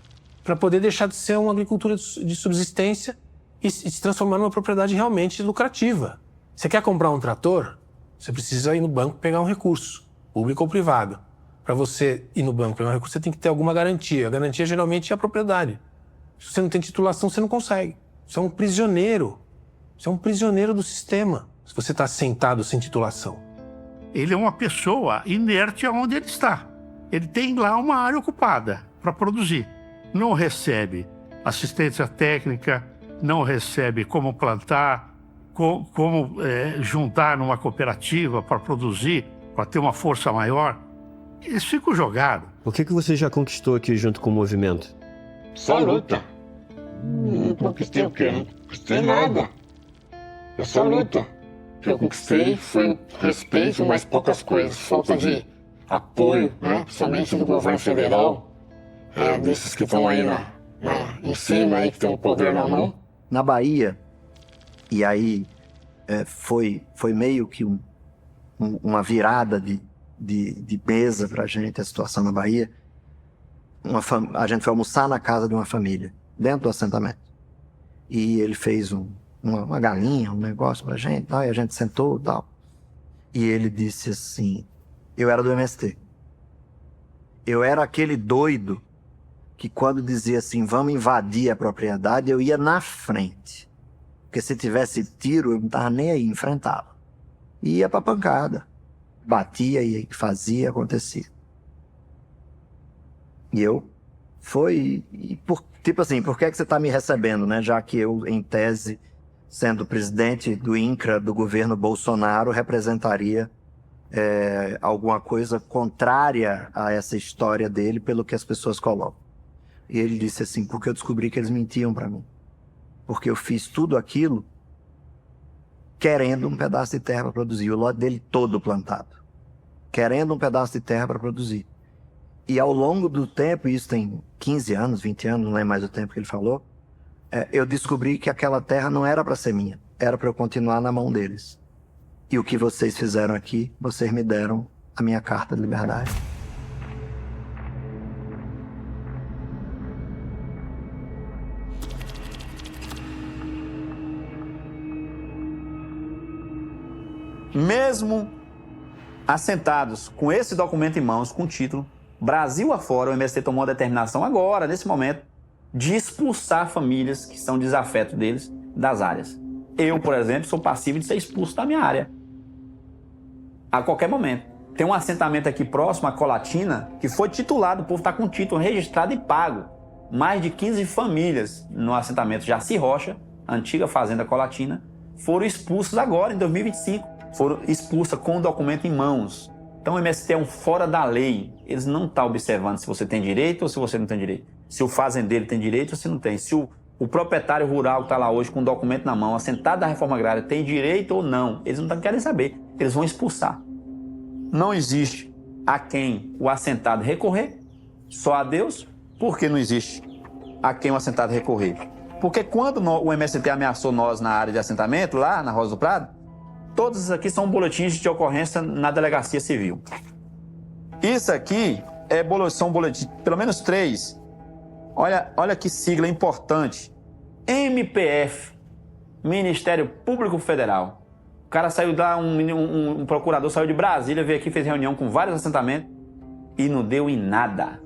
[SPEAKER 15] Para poder deixar de ser uma agricultura de subsistência e se transformar numa propriedade realmente lucrativa. Você quer comprar um trator? Você precisa ir no banco pegar um recurso, público ou privado. Para você ir no banco pegar um recurso, você tem que ter alguma garantia. A garantia geralmente é a propriedade. Se você não tem titulação, você não consegue. Você é um prisioneiro. Você é um prisioneiro do sistema, se você está sentado sem titulação.
[SPEAKER 21] Ele é uma pessoa inerte aonde ele está. Ele tem lá uma área ocupada para produzir. Não recebe assistência técnica, não recebe como plantar, como juntar numa cooperativa para produzir, para ter uma força maior. Eles ficam jogados.
[SPEAKER 25] O que você já conquistou aqui junto com o movimento?
[SPEAKER 8] Só luta. Não conquistei o quê? Não conquistei nada. É só luta. O que eu conquistei foi respeito, mas poucas coisas. Falta de apoio, né? Principalmente do governo federal, desses que estão aí em cima, aí, que tem o poder na mão.
[SPEAKER 26] Na Bahia, e aí foi meio que uma virada de mesa para a gente, a situação na Bahia. a gente foi almoçar na casa de uma família, dentro do assentamento. E ele fez uma galinha, um negócio pra gente, tal, e a gente sentou e tal. E ele disse assim, eu era do MST. Eu era aquele doido que quando dizia assim, vamos invadir a propriedade, eu ia na frente. Porque se tivesse tiro, eu não tava nem aí, enfrentava. E ia pra pancada. Batia e fazia, acontecia. E eu tipo assim, por que é que você tá me recebendo, né? Já que eu, em tese, sendo presidente do INCRA do governo Bolsonaro, representaria alguma coisa contrária a essa história dele, pelo que as pessoas colocam. E ele disse assim, porque eu descobri que eles mentiam para mim. Porque eu fiz tudo aquilo querendo um pedaço de terra para produzir, o lote dele todo plantado. Querendo um pedaço de terra para produzir. E ao longo do tempo, isso tem 15 anos, 20 anos, não lembro mais o tempo que ele falou, eu descobri que aquela terra não era para ser minha, era para eu continuar na mão deles. E o que vocês fizeram aqui, vocês me deram a minha carta de liberdade.
[SPEAKER 5] Mesmo assentados com esse documento em mãos, com o título, Brasil afora, o MST tomou a determinação agora, nesse momento, de expulsar famílias que são desafeto deles das áreas. Eu, por exemplo, sou passível de ser expulso da minha área. A qualquer momento. Tem um assentamento aqui próximo, a Colatina, que foi titulado, o povo está com o título registrado e pago. Mais de 15 famílias no assentamento Jaci Rocha, antiga fazenda Colatina, foram expulsas agora, em 2025. Foram expulsas com o documento em mãos. Então o MST é um fora da lei. Eles não estão observando se você tem direito ou se você não tem direito. Se o fazendeiro tem direito ou se não tem. Se o proprietário rural que está lá hoje com o documento na mão, assentado da reforma agrária, tem direito ou não. Eles não querem saber. Eles vão expulsar. Não existe a quem o assentado recorrer, só a Deus. Por que não existe a quem o assentado recorrer? Porque quando o MST ameaçou nós na área de assentamento, lá na Rosa do Prado, todos esses aqui são boletins de ocorrência na delegacia civil. Isso aqui são boletins, pelo menos 3. Olha que sigla importante. MPF, Ministério Público Federal. O cara saiu lá, um procurador saiu de Brasília, veio aqui, fez reunião com vários assentamentos e não deu em nada.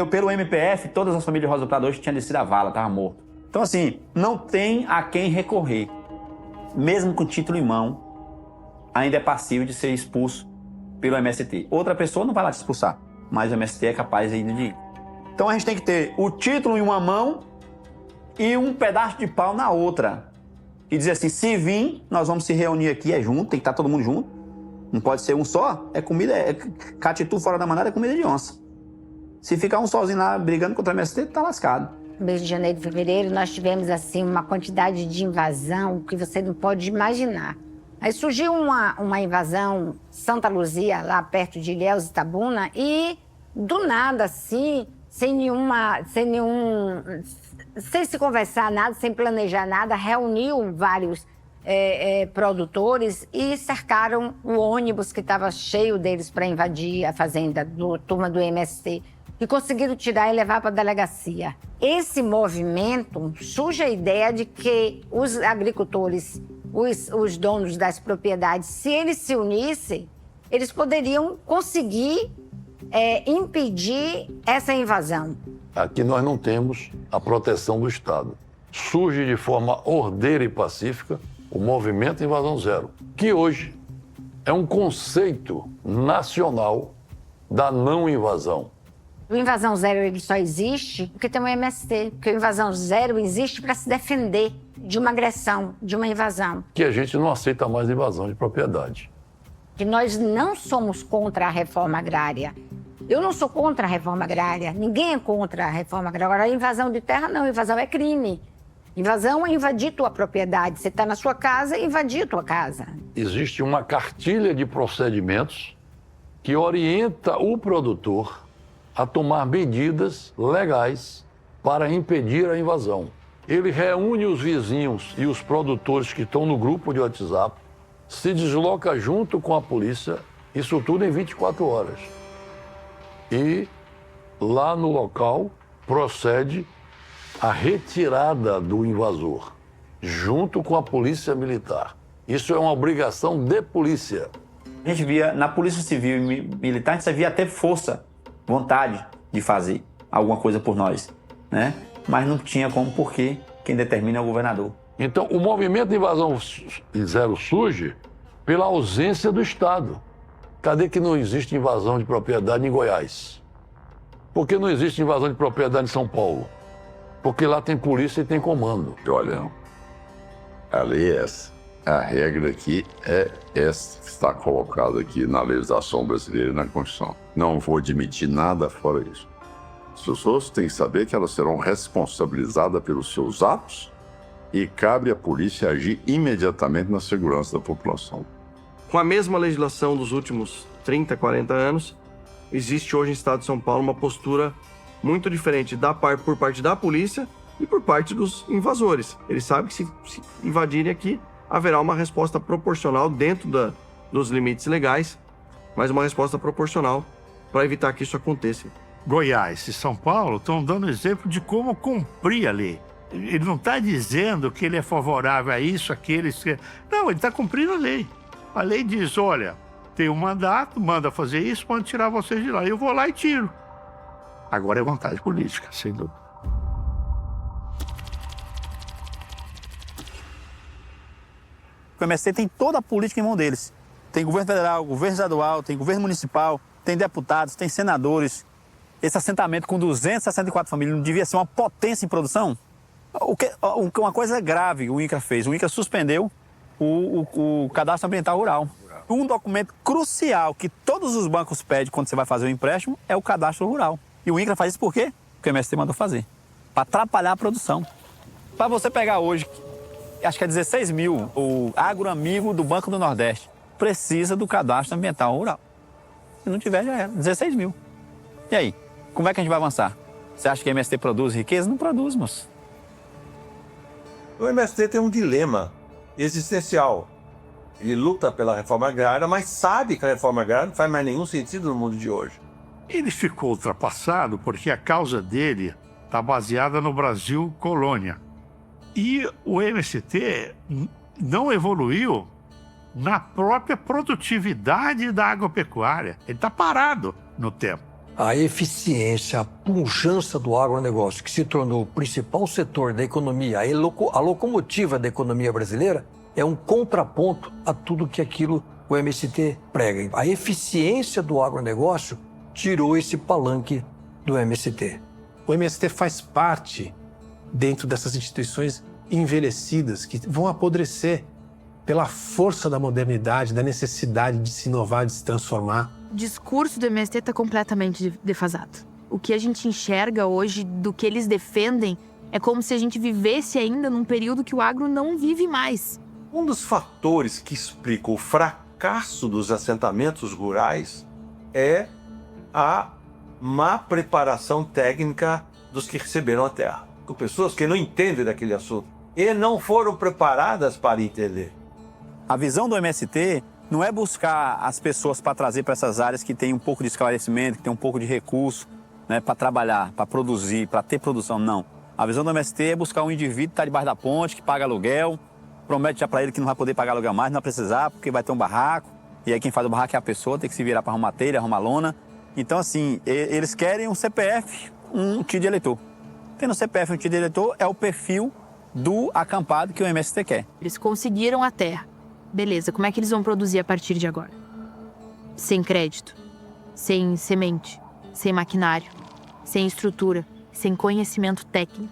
[SPEAKER 5] Pelo MPF, todas as famílias de Rosa do Prado hoje tinham descido a vala, estavam mortos. Então assim, não tem a quem recorrer. Mesmo com título em mão, ainda é passível de ser expulso pelo MST. Outra pessoa não vai lá te expulsar, mas o MST é capaz ainda de ir. Então a gente tem que ter o título em uma mão e um pedaço de pau na outra. E dizer assim, se vir, nós vamos se reunir aqui, junto, tem que estar todo mundo junto. Não pode ser um só, catitu fora da manada é comida de onça. Se ficar um sozinho lá brigando contra o MST, tá lascado.
[SPEAKER 2] No mês de janeiro e fevereiro, nós tivemos assim uma quantidade de invasão que você não pode imaginar. Aí surgiu uma invasão Santa Luzia, lá perto de Ilhéus e Itabuna, e do nada, assim, sem se conversar nada, sem planejar nada, reuniu vários produtores e cercaram o ônibus que estava cheio deles para invadir a fazenda, turma do MST. E conseguiram tirar e levar para a delegacia. Esse movimento, surge a ideia de que os agricultores, os donos das propriedades, se eles se unissem, eles poderiam conseguir impedir essa invasão.
[SPEAKER 19] Aqui nós não temos a proteção do Estado. Surge de forma ordeira e pacífica o movimento Invasão Zero, que hoje é um conceito nacional da não invasão.
[SPEAKER 2] O Invasão Zero ele só existe porque tem um MST, porque o Invasão Zero existe para se defender de uma agressão, de uma invasão.
[SPEAKER 19] Que a gente não aceita mais invasão de propriedade.
[SPEAKER 2] Que nós não somos contra a reforma agrária. Eu não sou contra a reforma agrária, ninguém é contra a reforma agrária. Agora, a invasão de terra não, invasão é crime. Invasão é invadir tua propriedade. Você está na sua casa e invadir tua casa.
[SPEAKER 19] Existe uma cartilha de procedimentos que orienta o produtor a tomar medidas legais para impedir a invasão. Ele reúne os vizinhos e os produtores que estão no grupo de WhatsApp, se desloca junto com a polícia, isso tudo em 24 horas. E lá no local procede a retirada do invasor, junto com a polícia militar. Isso é uma obrigação de polícia.
[SPEAKER 5] A gente via na Polícia Civil e Militar, a gente via até força, vontade de fazer alguma coisa por nós, né? Mas não tinha como, porque quem determina é o governador.
[SPEAKER 19] Então, o movimento de invasão zero surge pela ausência do Estado. Cadê que não existe invasão de propriedade em Goiás? Por que não existe invasão de propriedade em São Paulo? Porque lá tem polícia e tem comando.
[SPEAKER 3] Olha, a lei é essa. A regra aqui é essa que está colocada aqui na legislação brasileira e na Constituição. Não vou admitir nada fora isso. As pessoas têm que saber que elas serão responsabilizadas pelos seus atos e cabe à polícia agir imediatamente na segurança da população.
[SPEAKER 11] Com a mesma legislação dos últimos 30, 40 anos, existe hoje no estado de São Paulo uma postura muito diferente por parte da polícia e por parte dos invasores. Eles sabem que se invadirem aqui, haverá uma resposta proporcional dentro dos limites legais, mas uma resposta proporcional para evitar que isso aconteça.
[SPEAKER 21] Goiás e São Paulo estão dando exemplo de como cumprir a lei. Ele não está dizendo que ele é favorável a isso, aquele... Não, ele está cumprindo a lei. A lei diz, olha, tem um mandato, manda fazer isso, manda tirar vocês de lá. Eu vou lá e tiro. Agora é vontade política, sem dúvida.
[SPEAKER 5] O MST tem toda a política em mão deles. Tem governo federal, governo estadual, tem governo municipal, tem deputados, tem senadores. Esse assentamento com 264 famílias não devia ser uma potência em produção? Uma coisa grave o INCRA fez. O INCRA suspendeu o cadastro ambiental rural. Um documento crucial que todos os bancos pedem quando você vai fazer o empréstimo é o cadastro rural. E o INCRA faz isso por quê? Porque o MST mandou fazer. Para atrapalhar a produção. Para você pegar hoje, acho que é 16 mil, o agroamigo do Banco do Nordeste precisa do cadastro ambiental rural. Se não tiver, já era. 16 mil. E aí? Como é que a gente vai avançar? Você acha que o MST produz riqueza? Não produz, moço.
[SPEAKER 6] O MST tem um dilema existencial. Ele luta pela reforma agrária, mas sabe que a reforma agrária não faz mais nenhum sentido no mundo de hoje.
[SPEAKER 21] Ele ficou ultrapassado porque a causa dele está baseada no Brasil colônia. E o MST não evoluiu na própria produtividade da agropecuária. Ele está parado no tempo.
[SPEAKER 7] A eficiência, a pujança do agronegócio, que se tornou o principal setor da economia, a locomotiva da economia brasileira, é um contraponto a tudo que o MST prega. A eficiência do agronegócio tirou esse palanque do MST.
[SPEAKER 15] O MST faz parte dentro dessas instituições envelhecidas que vão apodrecer pela força da modernidade, da necessidade de se inovar, de se transformar.
[SPEAKER 9] O discurso do MST está completamente defasado. O que a gente enxerga hoje do que eles defendem é como se a gente vivesse ainda num período que o agro não vive mais.
[SPEAKER 6] Um dos fatores que explica o fracasso dos assentamentos rurais é a má preparação técnica dos que receberam a terra. Com pessoas que não entendem daquele assunto e não foram preparadas para entender.
[SPEAKER 5] A visão do MST não é buscar as pessoas para trazer para essas áreas que têm um pouco de esclarecimento, que têm um pouco de recurso, né, para trabalhar, para produzir, para ter produção, não. A visão do MST é buscar um indivíduo que está debaixo da ponte, que paga aluguel, promete já para ele que não vai poder pagar aluguel mais, não vai precisar, porque vai ter um barraco, e aí quem faz o barraco é a pessoa, tem que se virar para arrumar telha, arrumar lona. Então, assim, eles querem um CPF, um título de eleitor. Tendo CPF e um título de eleitor é o perfil do acampado que o MST quer.
[SPEAKER 9] Eles conseguiram a terra. Beleza, como é que eles vão produzir a partir de agora? Sem crédito, sem semente, sem maquinário, sem estrutura, sem conhecimento técnico.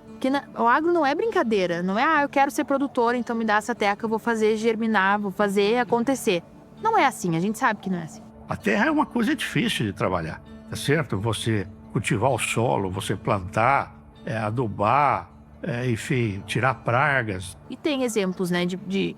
[SPEAKER 9] Porque o agro não é brincadeira, não é, eu quero ser produtor, então me dá essa terra que eu vou fazer germinar, vou fazer acontecer. Não é assim, a gente sabe que não é assim.
[SPEAKER 21] A terra é uma coisa difícil de trabalhar, tá certo? Você cultivar o solo, você plantar, adubar, enfim, tirar pragas.
[SPEAKER 9] E tem exemplos, né, de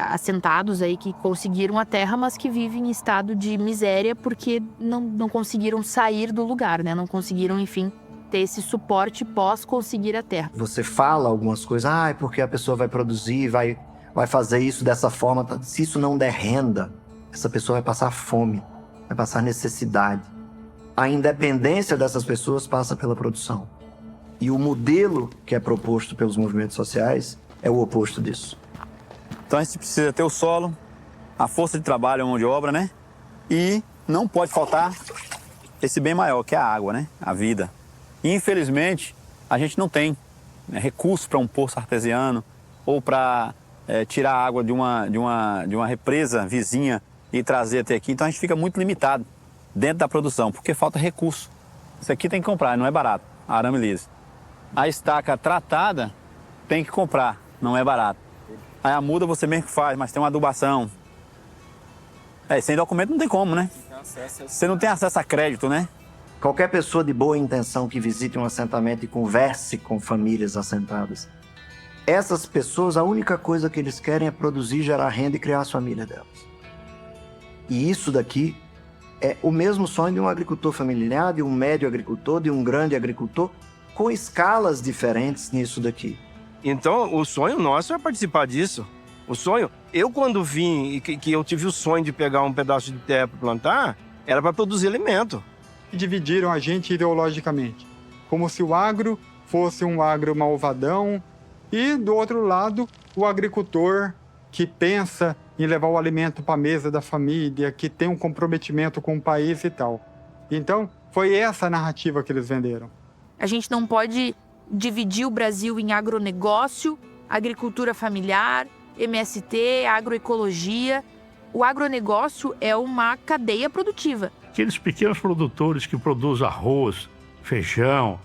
[SPEAKER 9] assentados aí que conseguiram a terra, mas que vivem em estado de miséria porque não conseguiram sair do lugar, né? Não conseguiram, enfim, ter esse suporte pós conseguir a terra.
[SPEAKER 26] Você fala algumas coisas, porque a pessoa vai produzir, vai fazer isso dessa forma. Se isso não der renda, essa pessoa vai passar fome, vai passar necessidade. a independência dessas pessoas passa pela produção. E o modelo que é proposto pelos movimentos sociais é o oposto disso.
[SPEAKER 1] Então a gente precisa ter o solo, a força de trabalho, a mão de obra, né? E não pode faltar esse bem maior, que é a água, né? A vida. E, infelizmente, a gente não tem recurso para um poço artesiano ou para tirar a água de uma represa vizinha e trazer até aqui. Então a gente fica muito limitado dentro da produção, porque falta recurso. Isso aqui tem que comprar, não é barato, arame liso. A estaca tratada tem que comprar, não é barato. Aí a muda você mesmo que faz, mas tem uma adubação. Sem documento não tem como, né? Você não tem acesso a crédito, né?
[SPEAKER 26] Qualquer pessoa de boa intenção que visite um assentamento e converse com famílias assentadas, essas pessoas, a única coisa que eles querem é produzir, gerar renda e criar as famílias delas. E isso daqui é o mesmo sonho de um agricultor familiar, de um médio agricultor, de um grande agricultor, com escalas diferentes nisso daqui.
[SPEAKER 11] Então, o sonho nosso é participar disso. O sonho... Eu, quando vim e que eu tive o sonho de pegar um pedaço de terra para plantar, era para produzir alimento.
[SPEAKER 22] Dividiram a gente ideologicamente, como se o agro fosse um agro malvadão e, do outro lado, o agricultor que pensa em levar o alimento para a mesa da família, que tem um comprometimento com o país e tal. Então, foi essa a narrativa que eles venderam.
[SPEAKER 9] A gente não pode dividir o Brasil em agronegócio, agricultura familiar, MST, agroecologia. O agronegócio é uma cadeia produtiva.
[SPEAKER 21] Aqueles pequenos produtores que produzem arroz, feijão,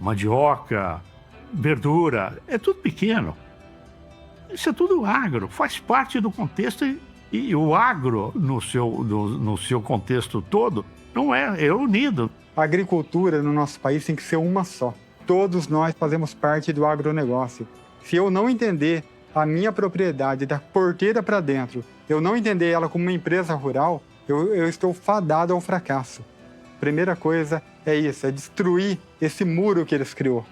[SPEAKER 21] mandioca, verdura, é tudo pequeno. Isso é tudo agro, faz parte do contexto e o agro, no seu contexto todo, não é unido.
[SPEAKER 22] A agricultura no nosso país tem que ser uma só. Todos nós fazemos parte do agronegócio. Se eu não entender a minha propriedade da porteira para dentro, eu não entender ela como uma empresa rural, eu estou fadado ao fracasso. Primeira coisa é isso, é destruir esse muro que eles criou,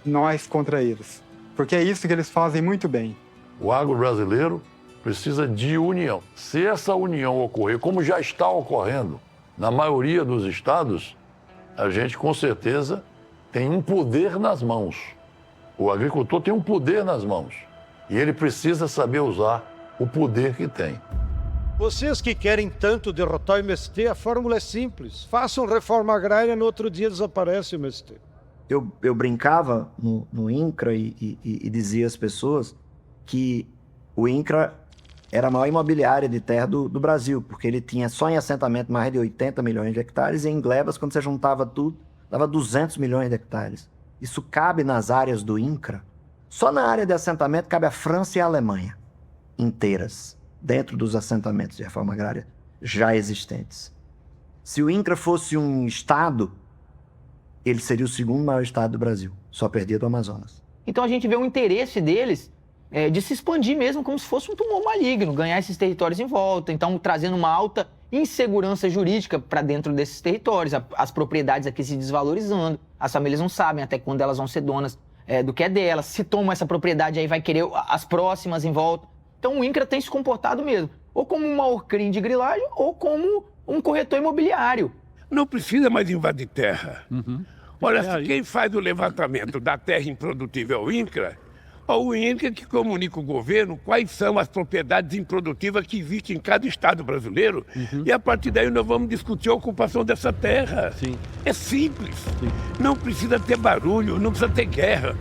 [SPEAKER 22] nós contra eles. Porque é isso que eles fazem muito bem.
[SPEAKER 19] O agro brasileiro precisa de união. Se essa união ocorrer, como já está ocorrendo na maioria dos estados, a gente com certeza tem um poder nas mãos. O agricultor tem um poder nas mãos. E ele precisa saber usar o poder que tem.
[SPEAKER 4] Vocês que querem tanto derrotar o MST, a fórmula é simples. Façam reforma agrária, no outro dia desaparece o MST.
[SPEAKER 26] Eu brincava no INCRA e dizia às pessoas que o INCRA era a maior imobiliária de terra do Brasil, porque ele tinha só em assentamento mais de 80 milhões de hectares e em glebas, quando você juntava tudo, dava 200 milhões de hectares. Isso cabe nas áreas do INCRA. Só na área de assentamento cabe a França e a Alemanha inteiras, dentro dos assentamentos de reforma agrária já existentes. Se o INCRA fosse um estado, ele seria o segundo maior estado do Brasil, só perdia do Amazonas.
[SPEAKER 10] Então a gente vê o interesse deles de se expandir mesmo como se fosse um tumor maligno, ganhar esses territórios em volta, então trazendo uma alta insegurança jurídica para dentro desses territórios, as propriedades aqui se desvalorizando, as famílias não sabem até quando elas vão ser donas do que é delas, se toma essa propriedade aí vai querer as próximas em volta. Então o INCRA tem se comportado mesmo, ou como um maurcrim de grilagem, ou como um corretor imobiliário.
[SPEAKER 12] Não precisa mais invadir terra. Olha, se quem faz o levantamento da terra improdutível é o INCRA que comunica o governo quais são as propriedades improdutivas que existem em cada estado brasileiro. E a partir daí nós vamos discutir a ocupação dessa terra. É simples. Não precisa ter barulho, não precisa ter guerra.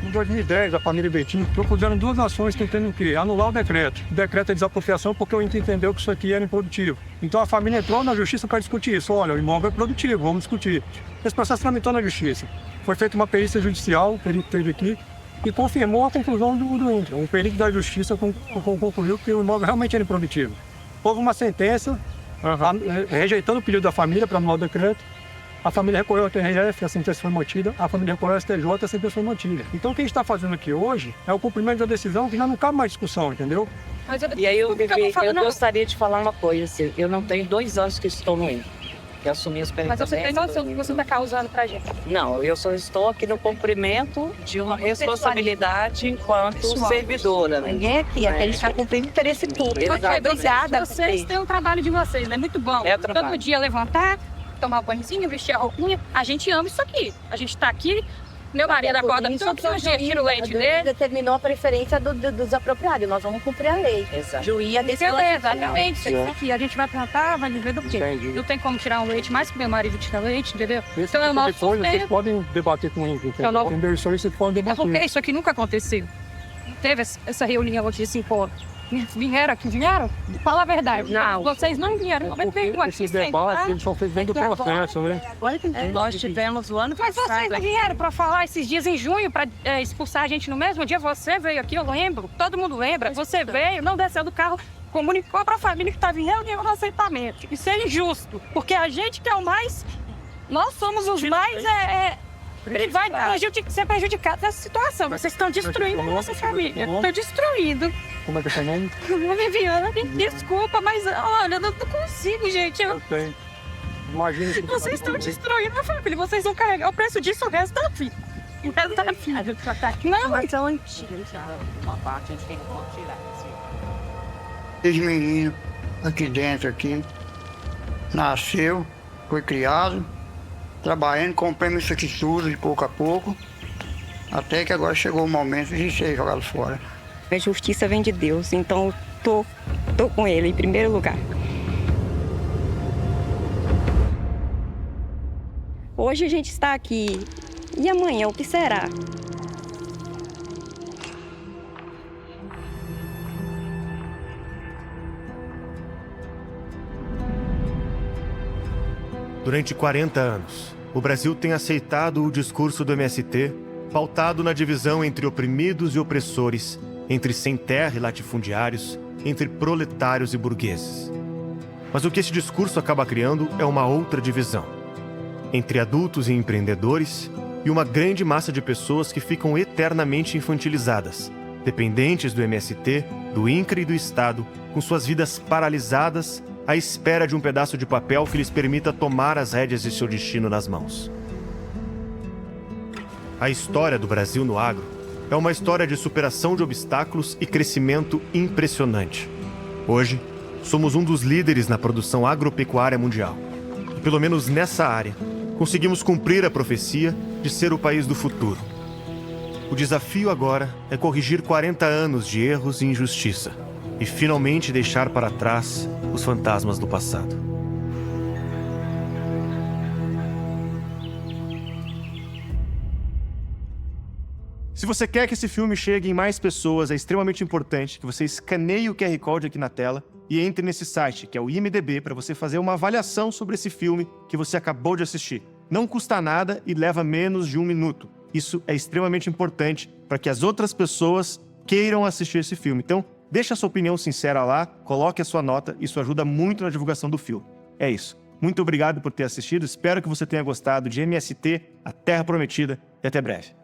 [SPEAKER 4] Em 2010, a família Betinho propuseram duas ações tentando anular o decreto. O decreto é desapropriação porque o INCRA entendeu que isso aqui era improdutivo. Então a família entrou na justiça para discutir isso. Olha, o imóvel é produtivo, vamos discutir. Esse processo tramitou na justiça. Foi feita uma perícia judicial, o perito teve aqui, e confirmou a conclusão do INCRA. O perito da justiça concluiu que o imóvel realmente era improdutivo. Houve uma sentença rejeitando o pedido da família para anular o decreto. A família recorreu ao TRF, a sentença foi mantida. A família recorreu ao STJ, a sentença foi mantida. Então o que a gente está fazendo aqui hoje é o cumprimento da decisão que já não cabe mais discussão, entendeu?
[SPEAKER 18] E aí eu gostaria de falar uma coisa, assim, eu não tenho 2 anos que estou no INCRA.
[SPEAKER 16] que assumir os
[SPEAKER 17] Mas você tem noção do que você está causando pra gente?
[SPEAKER 16] Não, eu só estou aqui no cumprimento de uma responsabilidade enquanto servidora. Né?
[SPEAKER 17] Ninguém aqui a gente está cumprindo interesse público. Obrigada. Vocês têm o trabalho de vocês, né? Muito bom. Todo dia levantar, tomar banhozinho, vestir a roupinha. A gente ama isso aqui. A gente está aqui. Meu marido acorda todo dia, tira o leite dele. Determinou a preferência dos apropriados. Nós vamos cumprir a lei.
[SPEAKER 16] Exato.
[SPEAKER 17] Juía desse exatamente. Aqui a gente vai plantar, vai viver do quê? Não tem como tirar um leite mais que meu marido tira leite, entendeu?
[SPEAKER 4] Então é nosso vocês podem debater com ele. Tem versões que vocês podem debater.
[SPEAKER 17] Porque isso aqui nunca aconteceu. Não teve essa reunião aqui, esse encontro. Vieram aqui, vieram? Fala a verdade. Não. Vocês não vieram.
[SPEAKER 4] Esses debates, eles só fez dentro do processo, né?
[SPEAKER 17] Nós tivemos o ano passado. Mas vocês vieram para falar esses dias em junho para expulsar a gente no mesmo dia. Você veio aqui, eu lembro. Todo mundo lembra. Você veio, não desceu do carro, comunicou para a família que estava em reunião no aceitamento. Isso é injusto. Porque a gente que é o mais... Nós somos os mais... Ele vai ser prejudicado nessa situação. Vocês estão destruindo a nossa família. Estão destruindo.
[SPEAKER 4] Como é que é seu nome?
[SPEAKER 17] Viviana, desculpa, mas olha, eu não consigo, gente.
[SPEAKER 4] Eu sei. Imagina que
[SPEAKER 17] vocês estão destruindo a família. Vocês vão carregar o preço disso o resto da vida. O resto da vida. Não, mas é antiga.
[SPEAKER 16] Uma parte a gente tem que tirar.
[SPEAKER 18] Esse menino aqui dentro, aqui, nasceu, foi criado, trabalhando, comprando isso aqui tudo de pouco a pouco, até que agora chegou o momento de ser jogado fora.
[SPEAKER 17] A justiça vem de Deus, então tô com ele em primeiro lugar. Hoje a gente está aqui, e amanhã o que será?
[SPEAKER 20] Durante 40 anos, o Brasil tem aceitado o discurso do MST, pautado na divisão entre oprimidos e opressores, entre sem-terra e latifundiários, entre proletários e burgueses. Mas o que esse discurso acaba criando é uma outra divisão, entre adultos e empreendedores e uma grande massa de pessoas que ficam eternamente infantilizadas, dependentes do MST, do INCRA e do Estado, com suas vidas paralisadas à espera de um pedaço de papel que lhes permita tomar as rédeas de seu destino nas mãos. A história do Brasil no agro é uma história de superação de obstáculos e crescimento impressionante. Hoje, somos um dos líderes na produção agropecuária mundial. E pelo menos nessa área, conseguimos cumprir a profecia de ser o país do futuro. O desafio agora é corrigir 40 anos de erros e injustiça e finalmente deixar para trás os fantasmas do passado. Se você quer que esse filme chegue em mais pessoas, é extremamente importante que você escaneie o QR Code aqui na tela e entre nesse site, que é o IMDb, para você fazer uma avaliação sobre esse filme que você acabou de assistir. Não custa nada e leva menos de 1 minuto. Isso é extremamente importante para que as outras pessoas queiram assistir esse filme. Então, deixa a sua opinião sincera lá, coloque a sua nota, isso ajuda muito na divulgação do filme. É isso. Muito obrigado por ter assistido, espero que você tenha gostado de MST, A Terra Prometida, e até breve.